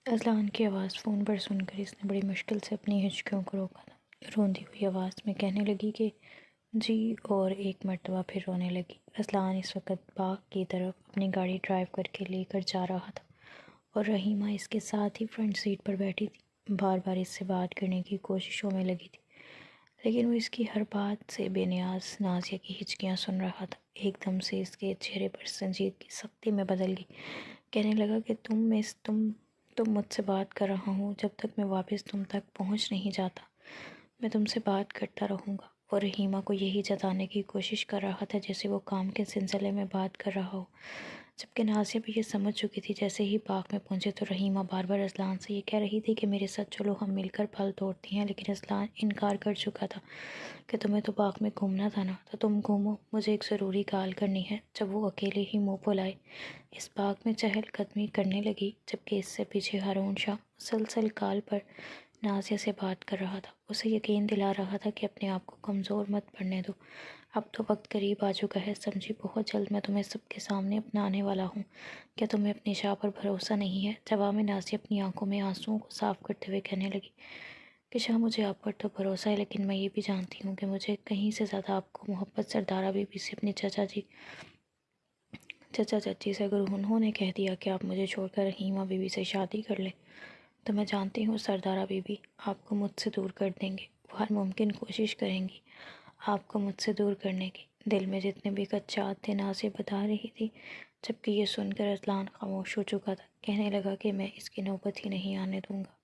اذلان کی آواز فون پر سن کر اس نے بڑی مشکل سے اپنی ہچکیوں کو روکا تھا۔ روندی ہوئی آواز میں کہنے لگی کہ جی، اور ایک مرتبہ پھر رونے لگی۔ اذلان اس وقت باغ کی طرف اپنی گاڑی ڈرائیو کر کے لے کر جا رہا تھا اور رحیمہ اس کے ساتھ ہی فرنٹ سیٹ پر بیٹھی تھی، بار بار اس سے بات کرنے کی کوششوں میں لگی تھی، لیکن وہ اس کی ہر بات سے بے نیاز نازیہ کی ہچکیاں سن رہا تھا۔ ایک دم سے اس کے چہرے پر سنجیدگی سختی میں بدل گئی۔ کہنے لگا کہ تم مجھ سے بات کر رہا ہوں، جب تک میں واپس تم تک پہنچ نہیں جاتا میں تم سے بات کرتا رہوں گا۔ اور رحیمہ کو یہی جتانے کی کوشش کر رہا تھا جیسے وہ کام کے سلسلے میں بات کر رہا ہو، جبکہ نازیہ بھی یہ سمجھ چکی تھی۔ جیسے ہی باغ میں پہنچے تو رحیمہ بار بار اذلان سے یہ کہہ رہی تھی کہ میرے ساتھ چلو، ہم مل کر پھل توڑتی ہیں، لیکن اذلان انکار کر چکا تھا کہ تمہیں تو باغ میں گھومنا تھا نا، تو تم گھومو، مجھے ایک ضروری کال کرنی ہے۔ جب وہ اکیلے ہی منہ پھلائے اس باغ میں چہل قدمی کرنے لگی، جبکہ اس سے پیچھے ہارون شاہ مسلسل کال پر نازیہ سے بات کر رہا تھا، اسے یقین دلا رہا تھا کہ اپنے آپ کو کمزور مت پڑنے دو، اب تو وقت قریب آ چکا ہے، سمجھی، بہت جلد میں تمہیں سب کے سامنے اپنانے والا ہوں۔ کیا تمہیں اپنی شاہ پر بھروسہ نہیں ہے؟ جواب میں نازیہ اپنی آنکھوں میں آنسوؤں کو صاف کرتے ہوئے کہنے لگی کہ شاہ، مجھے آپ پر تو بھروسہ ہے، لیکن میں یہ بھی جانتی ہوں کہ مجھے کہیں سے زیادہ آپ کو محبت سردارہ بی بی سے، اپنی چچا چچی سے، اگر انہوں نے کہہ دیا کہ آپ مجھے چھوڑ کر رحیمہ بی بی سے شادی کر لیں تو میں جانتی ہوں سردارہ بی بی آپ کو مجھ سے دور کر دیں گے، وہ ہر ممکن کوشش کریں گی آپ کو مجھ سے دور کرنے کی۔ دل میں جتنے بھی خدشات تھے نازیہ بتا رہی تھی، جبکہ یہ سن کر اذلان خاموش ہو چکا تھا۔ کہنے لگا کہ میں اس کی نوبت ہی نہیں آنے دوں گا۔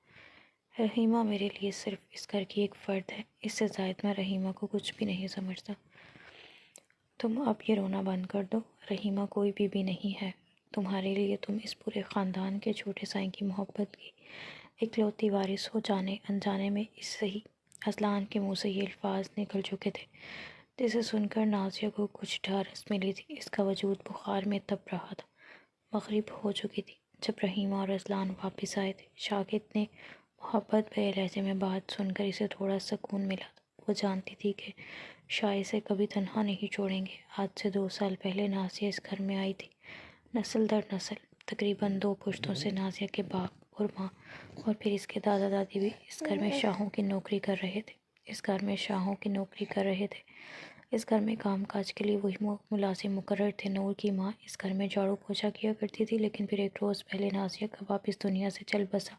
رحیمہ میرے لیے صرف اس گھر کی ایک فرد ہے، اس سے زائد میں رحیمہ کو کچھ بھی نہیں سمجھتا۔ تم اب یہ رونا بند کر دو، رحیمہ کوئی بی بی نہیں ہے تمہارے لیے، تم اس پورے خاندان کے چھوٹے سائیں کی محبت کی اکلوتی وارث ہو۔ جانے انجانے میں اس سے ہی اذلان کے منہ سے یہ الفاظ نکل چکے تھے، جسے سن کر نازیہ کو کچھ ڈھارس ملی تھی، اس کا وجود بخار میں تپ رہا تھا۔ مغرب ہو چکی تھی جب رحیمہ اور اذلان واپس آئے تھے۔ شاہ کے اتنے محبت بھرے لہجے میں بات سن کر اسے تھوڑا سکون ملا تھا۔ وہ جانتی تھی کہ شاہ اسے کبھی تنہا نہیں چھوڑیں گے۔ آج سے 2 سال پہلے نازیہ اس گھر میں آئی تھی، نسل در نسل، تقریباً 2 پشتوں سے نازیہ کے باپ اور ماں اور پھر اس کے دادا دادی بھی اس گھر میں شاہوں کی نوکری کر رہے تھے۔ اس گھر میں کام کاج کے لیے وہی ملازم مقرر تھے۔ نور کی ماں اس گھر میں جھاڑو پوچھا کیا کرتی تھی، لیکن پھر ایک روز پہلے نازیہ کا واپس دنیا سے چل بسا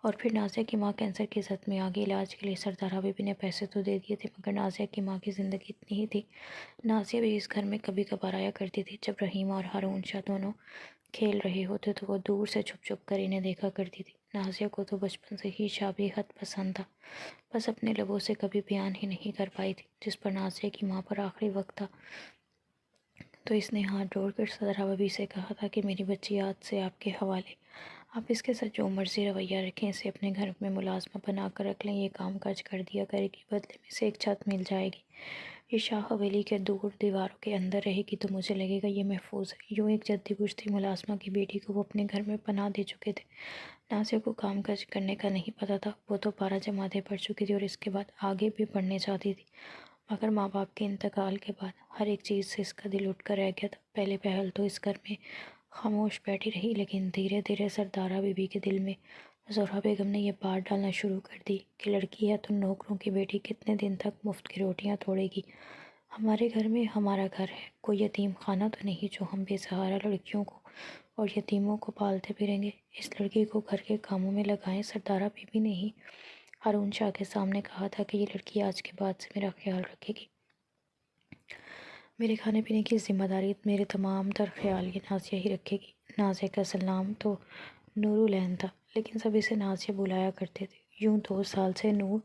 اور پھر نازیہ کی ماں کینسر کی زد میں آ گئی۔ علاج کے لیے سردارہ بی بی نے پیسے تو دے دیے تھے، مگر نازیہ کی ماں کی زندگی اتنی ہی تھی۔ نازیہ بھی اس گھر میں کبھی کبھار آیا کرتی تھی، جب رحیمہ اور ہارون شاہ دونوں کھیل رہے ہوتے تو وہ دور سے چھپ چھپ کر انہیں دیکھا کرتی تھی۔ نازیہ کو تو بچپن سے ہی شاہ بے حد پسند تھا، بس اپنے لبوں سے کبھی بیان ہی نہیں کر پائی تھی۔ جس پر نازیہ کی ماں پر آخری وقت تھا تو اس نے ہاتھ جوڑ کر سردارہ بی بی سے کہا تھا کہ میری بچی آج سے آپ کے حوالے، آپ اس کے ساتھ جو مرضی رویہ رکھیں، اسے اپنے گھر میں ملازمہ بنا کر رکھ لیں، یہ کام کاج کر دیا کرے گی، بدلے میں اسے ایک چھت مل جائے گی، یہ شاہ حویلی کے دور دیواروں کے اندر رہے گی تو مجھے لگے گا یہ محفوظ ہے۔ یوں ایک جدی پشتی ملازمہ کی بیٹی کو وہ اپنے گھر میں پناہ دے چکے تھے۔ نازیہ کو کام کاج کرنے کا نہیں پتہ تھا، وہ تو 12 جماعتیں پڑھ چکی تھی اور اس کے بعد آگے بھی پڑھنے چاہتی تھی، مگر ماں باپ کے انتقال کے بعد ہر ایک چیز سے اس کا دل اٹھ کر رہ گیا تھا۔ پہلے پہل تو اس گھر میں خاموش بیٹھی رہی، لیکن دھیرے دھیرے سردارہ بی بی کے دل میں زہرا بیگم نے یہ بات ڈالنا شروع کر دی کہ لڑکی ہے تو نوکروں کی بیٹی کتنے دن تک مفت کی روٹیاں توڑے گی، ہمارے گھر میں ہمارا گھر ہے، کوئی یتیم خانہ تو نہیں جو ہم بے سہارا لڑکیوں کو اور یتیموں کو پالتے پھریں گے۔ اس لڑکی کو گھر کے کاموں میں لگائیں۔ سردارہ بی بی نے ہی ہارون شاہ کے سامنے کہا تھا کہ یہ لڑکی آج کے بعد سے میرا خیال رکھے گی، میرے کھانے پینے کی ذمہ داری، میرے تمام تر خیال یہ نازیہ ہی رکھے گی۔ نازیہ کا اصل نام تو نور العین تھا، لیکن سب اسے نازیہ بلایا کرتے تھے۔ یوں 2 سال سے نور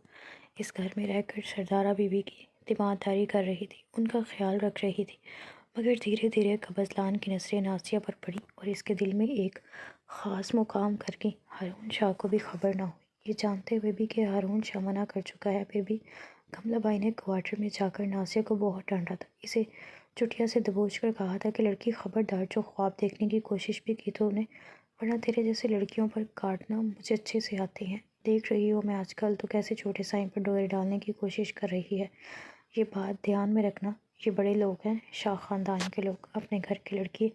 اس گھر میں رہ کر سردارہ بی بی کی تیمارداری کر رہی تھی، ان کا خیال رکھ رہی تھی، مگر دھیرے دھیرے قبضلان کی نظریں نازیہ پر پڑی اور اس کے دل میں ایک خاص مقام کر گئی۔ ہارون شاہ کو بھی خبر نہ ہوئی، یہ جانتے ہوئے بھی کہ ہارون شاہ منع کر چکا ہے، پھر بھی کملا بائی نے کوارٹر میں جا کر نازیہ کو بہت ڈانٹا تھا، اسے چٹیا سے دبوچ کر کہا تھا کہ لڑکی خبردار، جو خواب دیکھنے کی کوشش بھی کی تو انہیں، ورنہ تیرے جیسے لڑکیوں پر کاٹنا مجھے اچھے سے آتے ہیں۔ دیکھ رہی ہو میں آج کل تو کیسے چھوٹے سائیں پر ڈورے ڈالنے کی کوشش کر رہی ہے۔ یہ بات دھیان میں رکھنا، یہ بڑے لوگ ہیں، شاہ خاندان کے لوگ اپنے گھر کی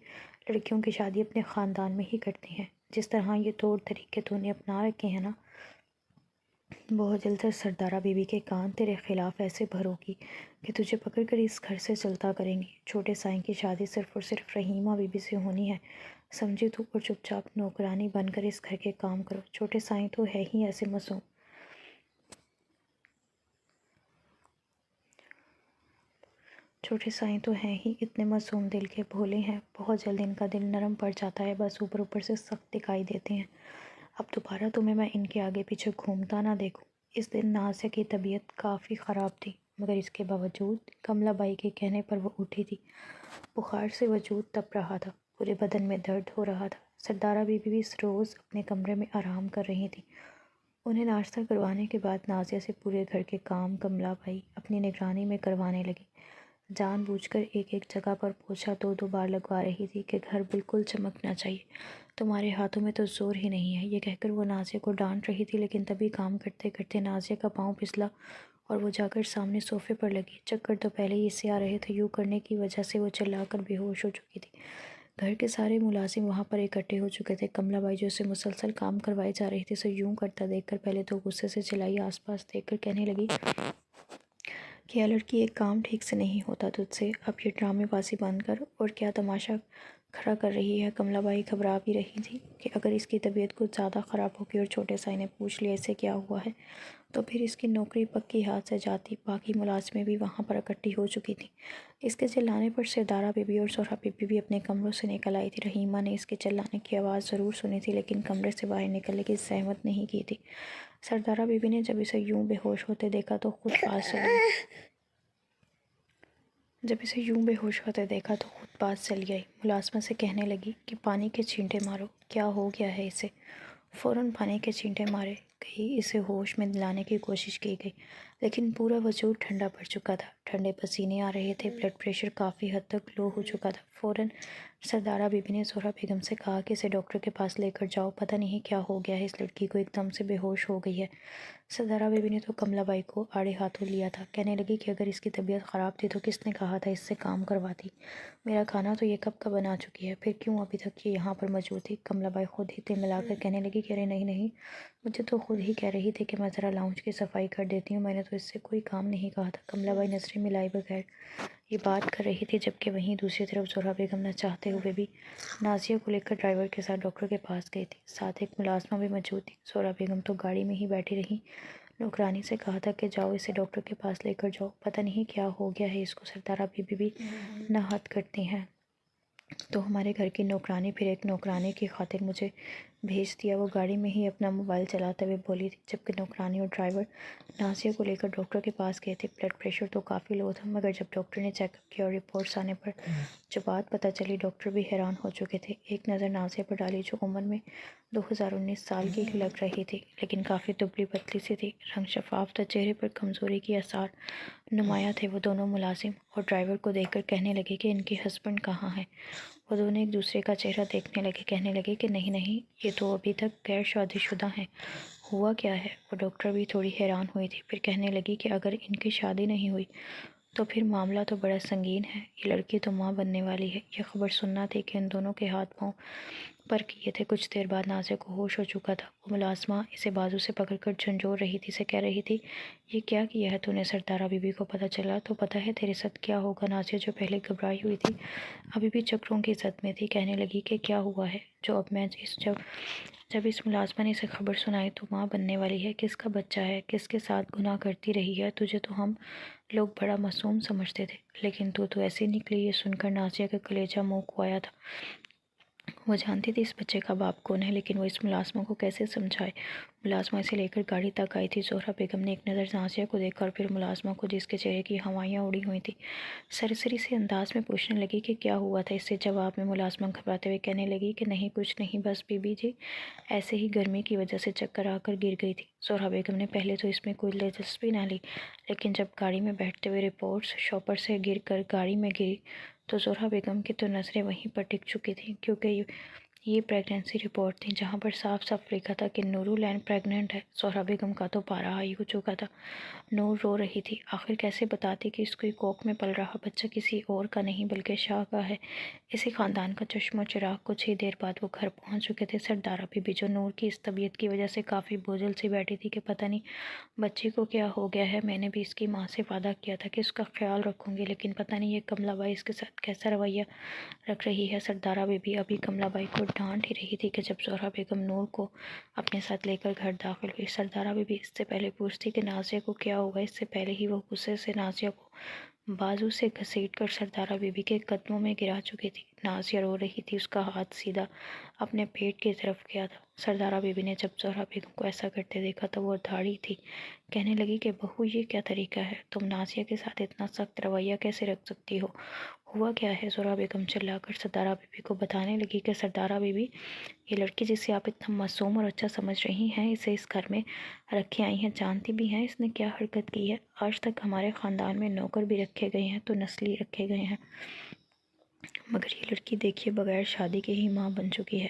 لڑکیوں کی شادی اپنے خاندان میں ہی کرتے ہیں۔ جس طرح یہ طور طریقے تو نے اپنا رکھے ہیں نا، بہت جلد سردارہ بی بی کے کان تیرے خلاف ایسے بھرو گی کہ تجھے پکڑ کر اس گھر سے چلتا کریں گی۔ چھوٹے سائیں کی شادی صرف اور صرف رحیمہ بی بی سے ہونی ہے، سمجھی تو، اور چپ چاپ نوکرانی بن کر اس گھر کے کام کرو۔ چھوٹے سائیں تو ہے ہی ایسے معصوم، چھوٹے سائیں تو ہیں ہی اتنے معصوم دل کے، بھولے ہیں، بہت جلد ان کا دل نرم پڑ جاتا ہے، بس اوپر اوپر سے سخت دکھائی دیتے ہیں۔ اب دوبارہ تمہیں میں ان کے آگے پیچھے گھومتا نہ دیکھوں۔ اس دن نازیہ کی طبیعت کافی خراب تھی، مگر اس کے باوجود کملا بائی کے کہنے پر وہ اٹھی تھی۔ بخار سے وجود تپ رہا تھا، پورے بدن میں درد ہو رہا تھا۔ سردارہ بی بی بھی روز اپنے کمرے میں آرام کر رہی تھی۔ انہیں ناشتہ کروانے کے بعد نازیہ سے پورے گھر کے کام کملا بائی اپنی نگرانی میں کروانے لگی، جان بوجھ کر ایک ایک جگہ پر پوچھا 2 بار لگوا رہی تھی کہ گھر بالکل چمکنا چاہیے، تمہارے ہاتھوں میں تو زور ہی نہیں ہے۔ یہ کہہ کر وہ نازیہ کو ڈانٹ رہی تھی، لیکن تبھی کام کرتے کرتے نازیہ کا پاؤں پھسلا اور وہ جا کر سامنے صوفے پر لگی۔ چکر تو پہلے ہی سے آ رہے تھے، یوں کرنے کی وجہ سے وہ چلا کر بے ہوش ہو چکی تھی۔ گھر کے سارے ملازم وہاں پر اکٹھے ہو چکے تھے۔ کملا بائی جو اسے مسلسل کام کروائی جا رہی تھی، اسے یوں کرتا دیکھ کر پہلے تو غصے سے چلائی، آس پاس دیکھ کر کہنے لگی کہ یہ لڑکی ایک کام ٹھیک سے نہیں ہوتا تجھ سے، اب یہ ڈرامے بازی بند کر، اور کیا تماشا کھڑا کر رہی ہے۔ کملا بائی گھبرا بھی رہی تھی کہ اگر اس کی طبیعت کچھ زیادہ خراب ہوگی اور چھوٹے سائیں نے پوچھ لیا اسے کیا ہوا ہے تو پھر اس کی نوکری پکی ہاتھ سے جاتی۔ باقی ملازمیں بھی وہاں پر اکٹھی ہو چکی تھیں۔ اس کے چلانے پر سردارہ بی بی اور زہرہ بی بی بھی اپنے کمروں سے نکل آئی تھی۔ رحیمہ نے اس کے چلانے کی آواز ضرور سنی تھی، لیکن کمرے سے باہر نکلنے کی زحمت نہیں کی تھی۔ سردارہ بی بی نے جب اسے یوں بے ہوش ہوتے دیکھا تو خود پاس چلی آئی، ملازمہ سے کہنے لگی کہ پانی کے چھینٹے مارو، کیا ہو گیا ہے اسے۔ فوراً پانی کے چھینٹے مارے گئی، اسے ہوش میں دلانے کی کوشش کی گئی، لیکن پورا وجود ٹھنڈا پڑ چکا تھا، ٹھنڈے پسینے آ رہے تھے، بلڈ پریشر کافی حد تک لو ہو چکا تھا۔ فوراً سردارہ بی بی نے زہرہ بیگم سے کہا کہ اسے ڈاکٹر کے پاس لے کر جاؤ، پتہ نہیں کیا ہو گیا ہے، اس لڑکی کو ایک دم سے بے ہوش ہو گئی ہے۔ سردارہ بی بی نے تو کملا بائی کو آڑے ہاتھوں لیا تھا، کہنے لگی کہ اگر اس کی طبیعت خراب تھی تو کس نے کہا تھا اس سے کام کرواتی، میرا کھانا تو یہ کب کا بنا چکی ہے، پھر کیوں ابھی تک یہ یہاں پر موجود تھی۔ کملا بائی خود ہی تل ملا کر کہنے لگی کہ ارے نہیں نہیں، مجھے تو خود ہی کہہ رہی تھی کہ میں ذرا لاؤنج کی صفائی کر دیتی ہوں، میں نے تو اس سے کوئی کام نہیں کہا تھا۔ کملا بائی نظریں ملائے بغیر یہ بات کر رہی تھی، جبکہ وہیں دوسری طرف زہرہ بیگم نہ چاہتے ہوئے بھی نازیہ کو لے کر ڈرائیور کے ساتھ ڈاکٹر کے پاس گئی تھی، ساتھ ایک ملازمہ بھی موجود تھی۔ زہرہ بیگم تو گاڑی میں ہی بیٹھی رہی، نوکرانی سے کہا تھا کہ جاؤ اسے ڈاکٹر کے پاس لے کر جاؤ، پتہ نہیں کیا ہو گیا ہے اس کو۔ سردارہ بی بی بھی نہ حد کرتی ہیں تو ہمارے گھر کی نوکرانی پھر ایک نوکرانی کی خاطر مجھے بھیج دیا، وہ گاڑی میں ہی اپنا موبائل چلاتے ہوئے بولی تھی، جبکہ نوکرانی اور ڈرائیور نازیہ کو لے کر ڈاکٹر کے پاس گئے تھے۔ بلڈ پریشر تو کافی لو تھا، مگر جب ڈاکٹر نے چیک اپ کیا اور رپورٹس آنے پر جو بات پتہ چلی، ڈاکٹر بھی حیران ہو چکے تھے۔ ایک نظر نازیہ پر ڈالی، جو عمر میں 2019 سال کی لگ رہی تھی، لیکن کافی دبلی پتلی سی تھی، رنگ شفاف تھا، چہرے پر کمزوری کے آثار نمایاں تھے۔ وہ دونوں ملازم اور ڈرائیور کو دیکھ کر کہنے لگے کہ ان کے ہسبینڈ کہاں ہیں۔ وہ دونوں ایک دوسرے کا چہرہ دیکھنے لگے، کہنے لگے کہ نہیں نہیں، یہ تو ابھی تک غیر شادی شدہ ہیں، ہوا کیا ہے۔ وہ ڈاکٹر بھی تھوڑی حیران ہوئی تھی، پھر کہنے لگی کہ اگر ان کی شادی نہیں ہوئی تو پھر معاملہ تو بڑا سنگین ہے، یہ لڑکی تو ماں بننے والی ہے۔ یہ خبر سننا تھی کہ ان دونوں کے ہاتھ پاؤں پر کیے تھے۔ کچھ دیر بعد نازیہ کو ہوش ہو چکا تھا۔ وہ ملازمہ اسے بازو سے پکڑ کر جھنجھوڑ رہی تھی، اسے کہہ رہی تھی، یہ کیا کیا ہے تو نے؟ سردارہ بی بی کو پتہ چلا تو پتہ ہے تیرے ساتھ کیا ہوگا؟ نازیہ جو پہلے گھبرائی ہوئی تھی ابھی بھی چکروں کی زد میں تھی، کہنے لگی کہ کیا ہوا ہے جو اب میں جب اس ملازمہ نے اسے خبر سنائی تو ماں بننے والی ہے، کس کا بچہ ہے، کس کے ساتھ گناہ کرتی رہی ہے، تجھے تو ہم لوگ بڑا معصوم سمجھتے تھے لیکن تو ایسی نکلی۔ یہ سن کر نازیہ کا کلیجہ منہ کو آیا تھا۔ وہ جانتی تھی اس بچے کا باپ کون ہے، لیکن وہ اس ملازمہ کو کیسے سمجھائے؟ ملازمہ اسے لے کر گاڑی تک آئی تھی۔ زہرہ بیگم نے ایک نظر نازیہ کو دیکھا اور پھر ملازمہ کو، جس کے چہرے کی ہوائیاں اڑی ہوئی تھیں، سرسری سے انداز میں پوچھنے لگی کہ کیا ہوا تھا۔ اس سے جواب میں ملازمہ گھبراتے ہوئے کہنے لگی کہ نہیں کچھ نہیں، بس بی بی جی ایسے ہی گرمی کی وجہ سے چکر آ کر گر گئی تھی۔ زہرہ بیگم نے پہلے تو اس میں کوئی دلچسپی نہ لی، لیکن جب گاڑی میں بیٹھتے ہوئے رپورٹس شاپر سے گر کر گاڑی میں گری تو زہرہ بیگم کی تو نظریں وہیں پر ٹک چکی تھیں، کیونکہ یہ پریگنینسی رپورٹ تھی جہاں پر صاف صاف لکھا تھا کہ نورالعین پریگننٹ ہے۔ زہرہ بیگم کا تو پارا ہائی ہو چکا تھا۔ نور رو رہی تھی، آخر کیسے بتاتی کہ اس کی کوکھ میں پل رہا بچہ کسی اور کا نہیں بلکہ شاہ کا ہے، اسی خاندان کا چشم و چراغ۔ کچھ ہی دیر بعد وہ گھر پہنچ چکے تھے۔ سردارہ بی بی جو نور کی اس طبیعت کی وجہ سے کافی بوجھل سی بیٹھی تھی کہ پتہ نہیں بچی کو کیا ہو گیا ہے، میں نے بھی اس کی ماں سے وعدہ کیا تھا کہ اس کا خیال رکھوں گی، لیکن پتہ نہیں یہ کملا بائی اس کے ساتھ کیسا رویہ رکھ رہی ہے۔ سردارہ بی بی ابھی کملا بائی کو ڈانٹ ہی رہی تھی کہ جب زہرہ بیگم نور کو اپنے ساتھ لے کر گھر داخل ہوئی۔ سردارہ بی بی اس سے پہلے پوچھتی کہ نازیہ کو کیا ہوا، اس سے پہلے ہی وہ غصے سے نازیہ کو بازو سے گھسیٹ کر سردارہ بی بی کے قدموں میں گرا چکی تھی۔ نازیہ رو رہی تھی، اس کا ہاتھ سیدھا اپنے پیٹ کی طرف گیا تھا۔ سردارہ بی بی نے جب زہرہ بیگم کو ایسا کرتے دیکھا تو وہ دھاڑی تھی، کہنے لگی کہ بہو یہ کیا طریقہ ہے، تم نازیہ کے ساتھ اتنا سخت رویہ کیسے رکھ سکتی ہو، ہوا کیا ہے؟ زہرہ بیگم چلا کر سردارہ بی بی کو بتانے لگی کہ سردارہ بی بی یہ لڑکی جسے آپ اتنا معصوم اور اچھا سمجھ رہی ہیں، اسے اس گھر میں رکھے آئی ہیں، جانتی بھی ہیں اس نے کیا حرکت کی ہے؟ آج تک ہمارے خاندان میں نوکر بھی رکھے گئے ہیں تو نسلی رکھے گئے ہیں، مگر یہ لڑکی دیکھیے بغیر شادی کے ہی ماں بن چکی ہے۔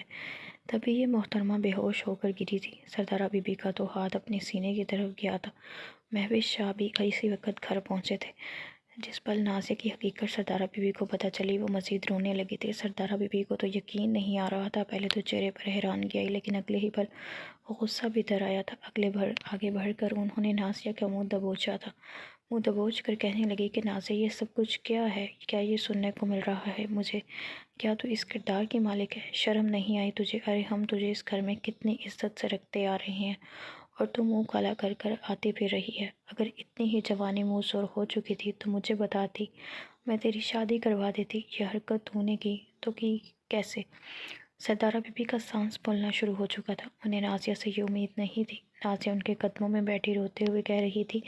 تبھی یہ محترمہ بے ہوش ہو کر گری تھی۔ سردارہ بی بی کا تو ہاتھ اپنے سینے کی طرف گیا تھا۔ مہوش شاہ بھی اسی وقت گھر پہنچے تھے۔ جس پل نازیہ کی حقیقت سردارہ بی بی کو پتہ چلی وہ مزید رونے لگی تھی۔ سردارہ بی بی کو تو یقین نہیں آ رہا تھا، پہلے تو چہرے پر حیرانگی آئی لیکن اگلے ہی پل غصہ بھی در آیا تھا۔ آگے بڑھ کر انہوں نے نازیہ کا منہ دبوچا تھا، منہ دبوچ کر کہنے لگی کہ نازیہ یہ سب کچھ کیا ہے، کیا یہ سننے کو مل رہا ہے مجھے؟ کیا تو اس کردار کی مالک ہے؟ شرم نہیں آئی تجھے؟ ارے ہم تجھے اس گھر میں کتنی عزت سے رکھتے آ رہے ہیں اور تو منہ کالا کر کر آتی پھر رہی ہے۔ اگر اتنی ہی جوانی منہ زور ہو چکی تھی تو مجھے بتاتی، میں تیری شادی کروا دیتی۔ یہ حرکت تو نے کی تو کی کیسے؟ سردارہ بی بی کا سانس پھولنا شروع ہو چکا تھا۔ انہیں نازیہ سے یہ امید نہیں تھی۔ نازیہ ان کے قدموں میں بیٹھی روتے ہوئے کہہ رہی تھی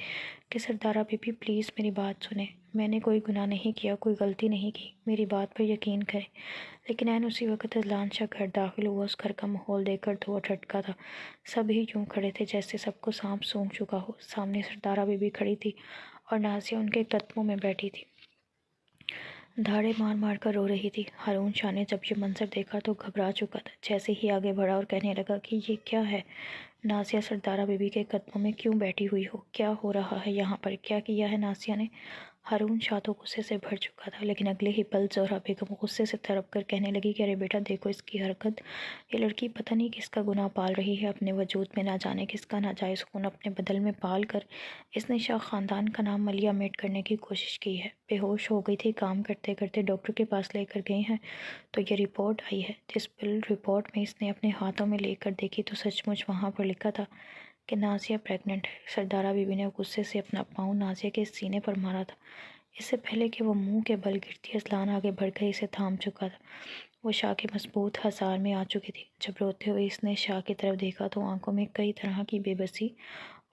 کہ سردارہ بی بی پلیز میری بات سنیں، میں نے کوئی گناہ نہیں کیا، کوئی غلطی نہیں کی، میری بات پر یقین کریں۔ لیکن عین اسی وقت اذلان شاہ گھر داخل ہوا۔ اس گھر کا ماحول دیکھ کر تو وہ ٹھٹکا تھا۔ سب ہی یوں کھڑے تھے جیسے سب کو سانپ سونگھ چکا ہو۔ سامنے سردارہ بی بی کھڑی تھی اور نازیہ ان کے قدموں میں بیٹھی تھی، دھاڑے مار مار کر رو رہی تھی۔ ہارون شاہ نے جب یہ منظر دیکھا تو گھبرا چکا تھا، جیسے ہی آگے بڑھا اور کہنے لگا کہ یہ کیا ہے؟ نازیہ سردارہ بی بی کے قدموں میں کیوں بیٹھی ہوئی ہو؟ کیا ہو رہا ہے یہاں پر؟ کیا کیا ہے نازیہ نے؟ ہارون شاہ تو غصے سے بھر چکا تھا، لیکن اگلے ہی پل زہرہ بیگم غصے سے تڑپ کر کہنے لگی کہ ارے بیٹا دیکھو اس کی حرکت، یہ لڑکی پتہ نہیں کس کا گناہ پال رہی ہے اپنے وجود میں، نہ جانے کس کا ناجائز خون اپنے بدن میں پال کر اس نے شاہ خاندان کا نام ملیا میٹ کرنے کی کوشش کی ہے۔ بے ہوش ہو گئی تھی، کام کرتے کرتے ڈاکٹر کے پاس لے کر گئے ہیں تو یہ رپورٹ آئی ہے۔ جس رپورٹ میں اس نے اپنے ہاتھوں میں لے کر دیکھی تو سچ مچ وہاں پر لکھا تھا کہ نازیہ پریگننٹ ہے۔ سردارہ بی بی نے غصے سے اپنا پاؤں نازیہ کے سینے پر مارا تھا۔ اس سے پہلے کہ وہ منہ کے بل گرتی، اذلان آگے بڑھ کر اسے تھام چکا تھا۔ وہ شاہ کے مضبوط حصار میں آ چکی تھی۔ جب روتے ہوئے اس نے شاہ کی طرف دیکھا تو آنکھوں میں کئی طرح کی بے بسی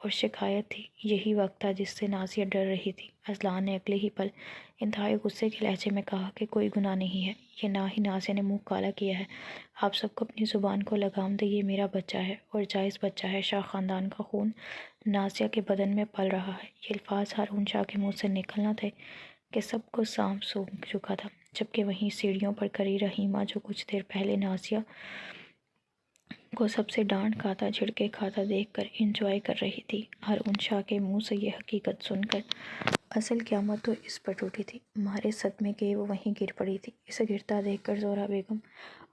اور شکایت تھی۔ یہی وقت تھا جس سے نازیہ ڈر رہی تھی۔ اذلان نے اگلے ہی پل انتہائی غصے کے لہجے میں کہا کہ کوئی گناہ نہیں ہے یہ، نہ ہی نازیہ نے منہ کالا کیا ہے۔ آپ سب کو اپنی زبان کو لگام دیں، یہ میرا بچہ ہے اور جائز بچہ ہے، شاہ خاندان کا خون نازیہ کے بدن میں پل رہا ہے۔ یہ الفاظ ہارون شاہ کے منہ سے نکلنا تھے کہ سب کو سانپ سونگھ چکا تھا، جبکہ وہیں سیڑھیوں پر کھڑی رحیمہ جو کچھ دیر پہلے نازیہ کو سب سے ڈانٹ کھاتا جھڑکے کھاتا دیکھ کر انجوائے کر رہی تھی، ہارون شاہ کے منہ سے یہ حقیقت سن کر اصل قیامت تو اس پر ٹوٹی تھی۔ مارے صدمے کے وہ وہیں گر پڑی تھی۔ اسے گرتا دیکھ کر زہرہ بیگم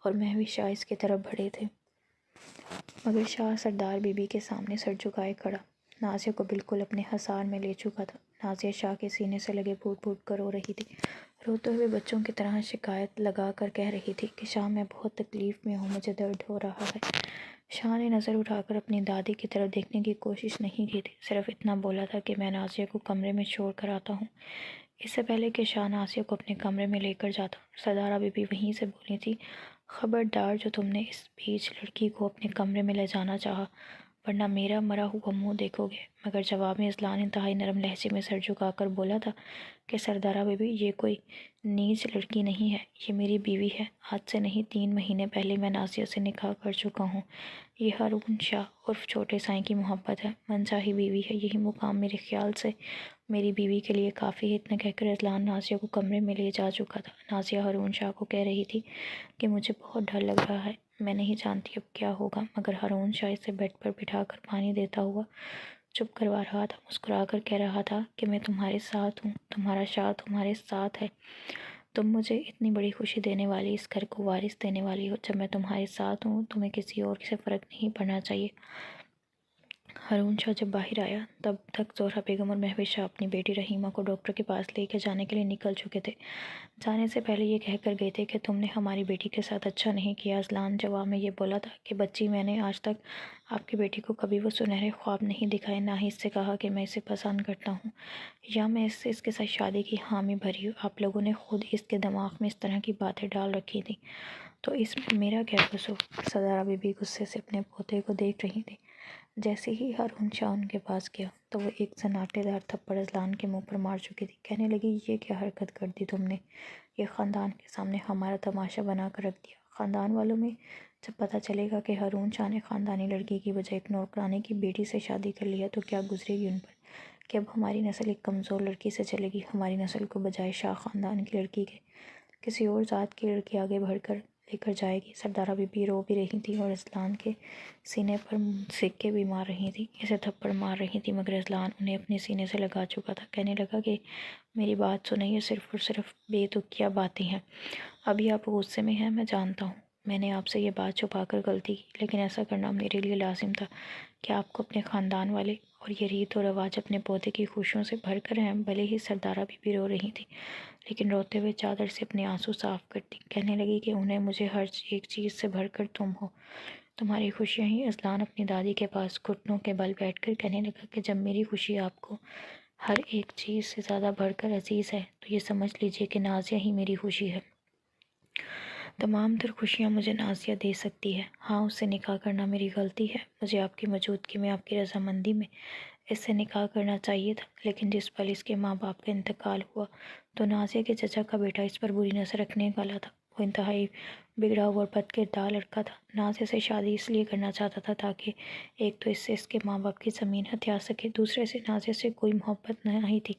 اور مہوش شاہ اس کی طرف بڑھے تھے، مگر شاہ سردار بی بی کے سامنے سر جھکائے کھڑا نازیہ کو بالکل اپنے حصار میں لے چکا تھا۔ نازیہ شاہ کے سینے سے لگے پھوٹ پھوٹ کر رو رہی تھی، روتے ہوئے بچوں کی طرح شکایت لگا کر کہہ رہی تھی کہ شاہ میں بہت تکلیف میں ہوں، مجھے درد ہو رہا ہے۔ شاہ نے نظر اٹھا کر اپنی دادی کی طرف دیکھنے کی کوشش نہیں کی تھی، صرف اتنا بولا تھا کہ میں نازیہ کو کمرے میں چھوڑ کر آتا ہوں۔ اس سے پہلے کہ شاہ نازیہ کو اپنے کمرے میں لے کر جاتا، سردارہ بی بی وہیں سے بولی تھی، خبردار جو تم نے اس بیچ لڑکی کو اپنے کمرے میں لے جانا چاہا، ورنہ میرا مرا ہوا منہ دیکھو گے۔ مگر جواب میں اذلان انتہائی نرم لہجے میں سر جھکا کر بولا تھا کہ سردارہ بی بی، یہ کوئی نیچ لڑکی نہیں ہے، یہ میری بیوی ہے۔ آج سے نہیں 3 مہینے پہلے میں نازیہ سے نکاح کر چکا ہوں۔ یہ ہارون شاہ عرف چھوٹے سائیں کی محبت ہے، من چاہی بیوی ہے، یہی مقام میرے خیال سے میری بیوی کے لیے کافی ہے۔ اتنا کہہ کر اذلان نازیہ کو کمرے میں لے جا چکا تھا۔ نازیہ ہارون شاہ کو کہہ رہی تھی کہ مجھے بہت ڈر لگ رہا ہے، میں نہیں جانتی اب کیا ہوگا، مگر ہارون شاہ اسے بیڈ پر بٹھا کر پانی دیتا ہوا چپ کروا رہا تھا، مسکرا کر کہہ رہا تھا کہ میں تمہارے ساتھ ہوں، تمہارا شاہ تمہارے ساتھ ہے، تم مجھے اتنی بڑی خوشی دینے والی، اس گھر کو وارث دینے والی ہو، جب میں تمہارے ساتھ ہوں تمہیں کسی اور سے فرق نہیں پڑنا چاہیے۔ ہارون شاہ جب باہر آیا تب تک زہرہ بیگم اور مہوش شاہ اپنی بیٹی رحیمہ کو ڈاکٹر کے پاس لے کے جانے کے لیے نکل چکے تھے۔ جانے سے پہلے یہ کہہ کر گئے تھے کہ تم نے ہماری بیٹی کے ساتھ اچھا نہیں کیا۔ اذلان جواب میں یہ بولا تھا کہ بچی، میں نے آج تک آپ کی بیٹی کو کبھی وہ سنہرے خواب نہیں دکھائے، نہ ہی اس سے کہا کہ میں اسے پسند کرتا ہوں یا میں اس کے ساتھ شادی کی حامی بھری ہوں۔ آپ لوگوں نے خود اس کے دماغ میں اس طرح کی باتیں ڈال رکھی تھیں، تو اس میں میرا کیا قصور؟ سردارہ بی بی غصے سے اپنے پوتے کو دیکھ رہی تھی۔ جیسے ہی ہارون شاہ ان کے پاس گیا تو وہ ایک سناٹے دار تھپڑ اذلان کے منہ پر مار چکی تھی۔ کہنے لگی، یہ کیا حرکت کر دی تم نے؟ یہ خاندان کے سامنے ہمارا تماشا بنا کر رکھ دیا۔ خاندان والوں میں جب پتہ چلے گا کہ ہارون شاہ نے خاندانی لڑکی کی بجائے ایک نوکرانے کی بیٹی سے شادی کر لیا تو کیا گزرے گی ان پر، کہ اب ہماری نسل ایک کمزور لڑکی سے چلے گی؟ ہماری نسل کو بجائے شاہ خاندان کی لڑکی کے کسی اور ذات کی لڑکی آگے بڑھ کر لے کر جائے گی۔ سردارہ بی بی رو بھی رہی تھی اور اذلان کے سینے پر سکے بھی مار رہی تھی، اسے تھپڑ مار رہی تھی، مگر اذلان انہیں اپنے سینے سے لگا چکا تھا۔ کہنے لگا کہ میری بات سنیں، یہ صرف اور صرف بے تکیہ باتیں ہیں۔ ابھی آپ غصے میں ہیں، میں جانتا ہوں، میں نے آپ سے یہ بات چھپا کر غلطی کی، لیکن ایسا کرنا میرے لیے لازم تھا کہ آپ کو اپنے خاندان والے اور یہ ریت و رواج اپنے پوتے کی خوشیوں سے بھر کر ہیں۔ بھلے ہی سردارہ بی بی رو رہی تھی، لیکن روتے ہوئے چادر سے اپنے آنسو صاف کرتی، کہنے لگی کہ انہیں مجھے ہر ایک چیز سے بھر کر تم ہو، تمہاری خوشیاں ہی۔ اذلان اپنی دادی کے پاس گھٹنوں کے بل بیٹھ کر کہنے لگا کہ جب میری خوشی آپ کو ہر ایک چیز سے زیادہ بڑھ کر عزیز ہے تو یہ سمجھ لیجئے کہ نازیہ ہی میری خوشی ہے۔ تمام تر خوشیاں مجھے نازیہ دے سکتی ہے۔ ہاں، اس سے نکاح کرنا میری غلطی ہے، مجھے آپ کی موجودگی میں، آپ کی رضامندی میں اس سے نکاح کرنا چاہیے تھا، لیکن جس پل اس کے ماں باپ کا انتقال ہوا تو نازیہ کے چچا کا بیٹا اس پر بری نظر رکھنے والا تھا۔ وہ انتہائی بگڑا ہوا اور بد کردار لڑکا تھا۔ نازیہ سے شادی اس لیے کرنا چاہتا تھا تاکہ ایک تو اس سے اس کے ماں باپ کی زمین ہتھیا سکے، دوسرے سے نازیہ سے کوئی محبت نہیں تھی،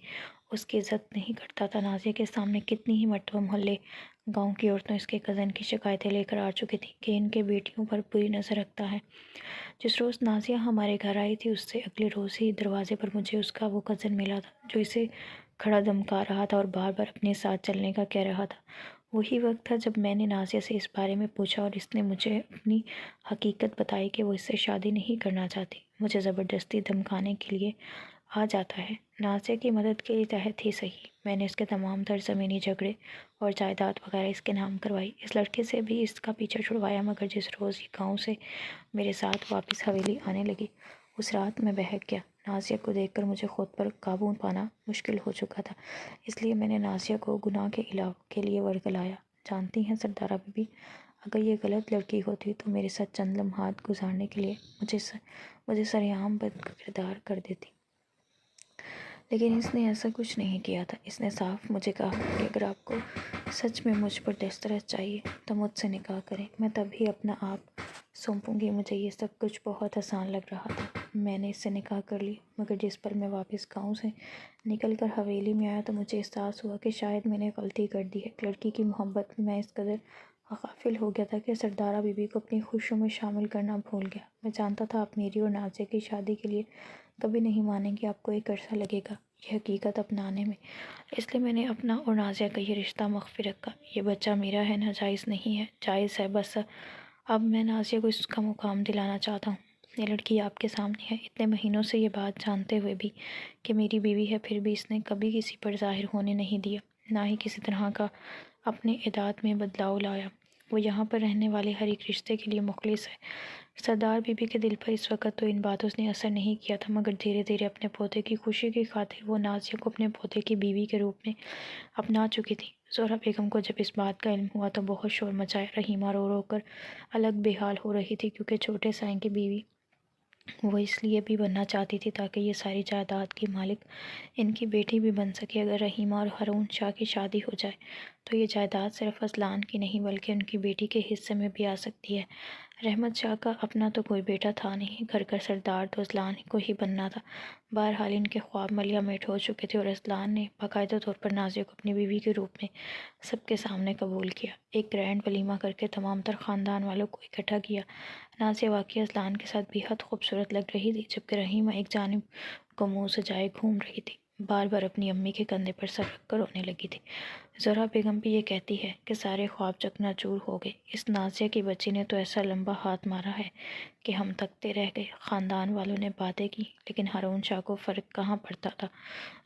اس کی عزت نہیں کرتا تھا۔ نازیہ کے سامنے کتنی ہی مرتبہ محلے گاؤں کی عورتیں اس کے کزن کی شکایتیں لے کر آ چکی تھیں کہ ان کے بیٹیوں پر بری نظر رکھتا ہے۔ جس روز نازیہ ہمارے گھر آئی تھی اس سے اگلے روز ہی دروازے پر مجھے اس کا وہ کزن ملا تھا جو اسے کھڑا دمکا رہا تھا اور بار بار اپنے ساتھ چلنے کا کہہ رہا تھا۔ وہی وقت تھا جب میں نے نازیہ سے اس بارے میں پوچھا اور اس نے مجھے اپنی حقیقت بتائی کہ وہ اس سے شادی نہیں کرنا چاہتی، مجھے زبردستی دھمکانے کے لیے آ جاتا ہے۔ نازیہ کی مدد کے لیے تحت ہی صحیح، میں نے اس کے تمام تر زمینی جھگڑے اور جائیداد وغیرہ اس کے نام کروائی، اس لڑکے سے بھی اس کا پیچھا چھڑوایا، مگر جس روز یہ گاؤں سے میرے ساتھ واپس حویلی آنے لگی اس رات میں بہک گیا۔ نازیہ کو دیکھ کر مجھے خود پر قابو پانا مشکل ہو چکا تھا، اس لیے میں نے نازیہ کو گناہ کے علاوہ کے لیے ورگلایا۔ جانتی ہیں سردارہ بی بی، اگر یہ غلط لڑکی ہوتی تو میرے ساتھ چند لمحات گزارنے کے لیے مجھے سرعام بد کردار کر دیتی، لیکن اس نے ایسا کچھ نہیں کیا تھا۔ اس نے صاف مجھے کہا کہ اگر آپ کو سچ میں مجھ پر دسترس چاہیے تو مجھ سے نکاح کریں، میں تب ہی اپنا آپ سونپوں گی۔ مجھے یہ سب کچھ بہت آسان لگ رہا تھا، میں نے اس سے نکاح کر لی، مگر جس پر میں واپس گاؤں سے نکل کر حویلی میں آیا تو مجھے احساس ہوا کہ شاید میں نے غلطی کر دی ہے۔ ایک لڑکی کی محبت میں اس قدر غافل ہو گیا تھا کہ سردارہ بی بی کو اپنی خوشیوں میں شامل کرنا بھول گیا۔ میں جانتا تھا آپ میری اور نازیہ کی شادی کے لیے کبھی نہیں مانیں گے، آپ کو ایک عرصہ لگے گا، یہ حقیقت اپنانے میں، اس لیے میں نے اپنا اور نازیہ کا یہ رشتہ مخفی رکھا۔ یہ بچہ میرا ہے، ناجائز نہیں ہے، جائز ہے، بس اب میں نازیہ کو اس کا مقام دلانا چاہتا ہوں۔ یہ لڑکی آپ کے سامنے ہے۔ اتنے مہینوں سے یہ بات جانتے ہوئے بھی کہ میری بیوی ہے، پھر بھی اس نے کبھی کسی پر ظاہر ہونے نہیں دیا، نہ ہی کسی طرح کا اپنے عادات میں بدلاؤ لایا۔ وہ یہاں پر رہنے والے ہر ایک رشتے کے لیے مخلص ہے۔ سردار بی بی کے دل پر اس وقت تو ان باتوں نے اثر نہیں کیا تھا، مگر دھیرے دھیرے اپنے پوتے کی خوشی کی خاطر وہ نازیہ کو اپنے پوتے کی بیوی کے روپ میں اپنا چکی تھی۔ زہرا بیگم کو جب اس بات کا علم ہوا تو بہت شور مچایا۔ رحیمہ رو رو کر الگ بے حال ہو رہی تھی، کیونکہ چھوٹے سائیں کی بیوی وہ اس لیے بھی بننا چاہتی تھی تاکہ یہ ساری جائیداد کی مالک ان کی بیٹی بھی بن سکے۔ اگر رحیمہ اور ہارون شاہ کی شادی ہو جائے تو یہ جائیداد صرف اذلان کی نہیں بلکہ ان کی بیٹی کے حصے میں بھی آ سکتی ہے۔ رحمت شاہ کا اپنا تو کوئی بیٹا تھا نہیں، گھر کا سردار تو اذلان کو ہی بننا تھا۔ بہرحال ان کے خواب ملیا میٹ ہو چکے تھے اور اذلان نے باقاعدہ طور پر نازیہ کو اپنی بیوی کے روپ میں سب کے سامنے قبول کیا۔ ایک گرینڈ ولیمہ کر کے تمام تر خاندان والوں کو اکٹھا کیا۔ نازیہ واقعی اذلان کے ساتھ بے حد خوبصورت لگ رہی تھی، جبکہ رحیمہ ایک جانب کو منہ سجائے گھوم رہی تھی، بار بار اپنی امی کے کندھے پر سر رکھ کر رونے لگی تھی۔ زہرا بیگم بھی یہ کہتی ہے کہ سارے خواب چکنا چور ہو گئے۔ اس نازیہ کی بچی نے تو ایسا لمبا ہاتھ مارا ہے کہ ہم تکتے رہ گئے۔ خاندان والوں نے باتیں کی، لیکن ہارون شاہ کو فرق کہاں پڑتا تھا۔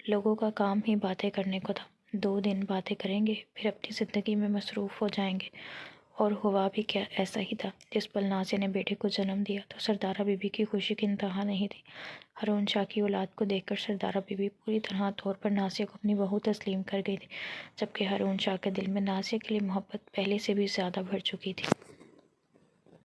لوگوں کا کام ہی باتیں کرنے کو تھا۔ 2 دن باتیں کریں گے، پھر اپنی زندگی میں مصروف ہو جائیں گے۔ اور ہوا بھی کیا ایسا ہی تھا۔ جس پل نازیہ نے بیٹے کو جنم دیا تو سردارہ بی بی کی خوشی کی انتہا نہیں تھی۔ ہارون شاہ کی اولاد کو دیکھ کر سردارہ بی بی پوری طور پر نازیہ کو اپنی بہو تسلیم کر گئی تھی، جبکہ ہارون شاہ کے دل میں نازیہ کے لیے محبت پہلے سے بھی زیادہ بڑھ چکی تھی۔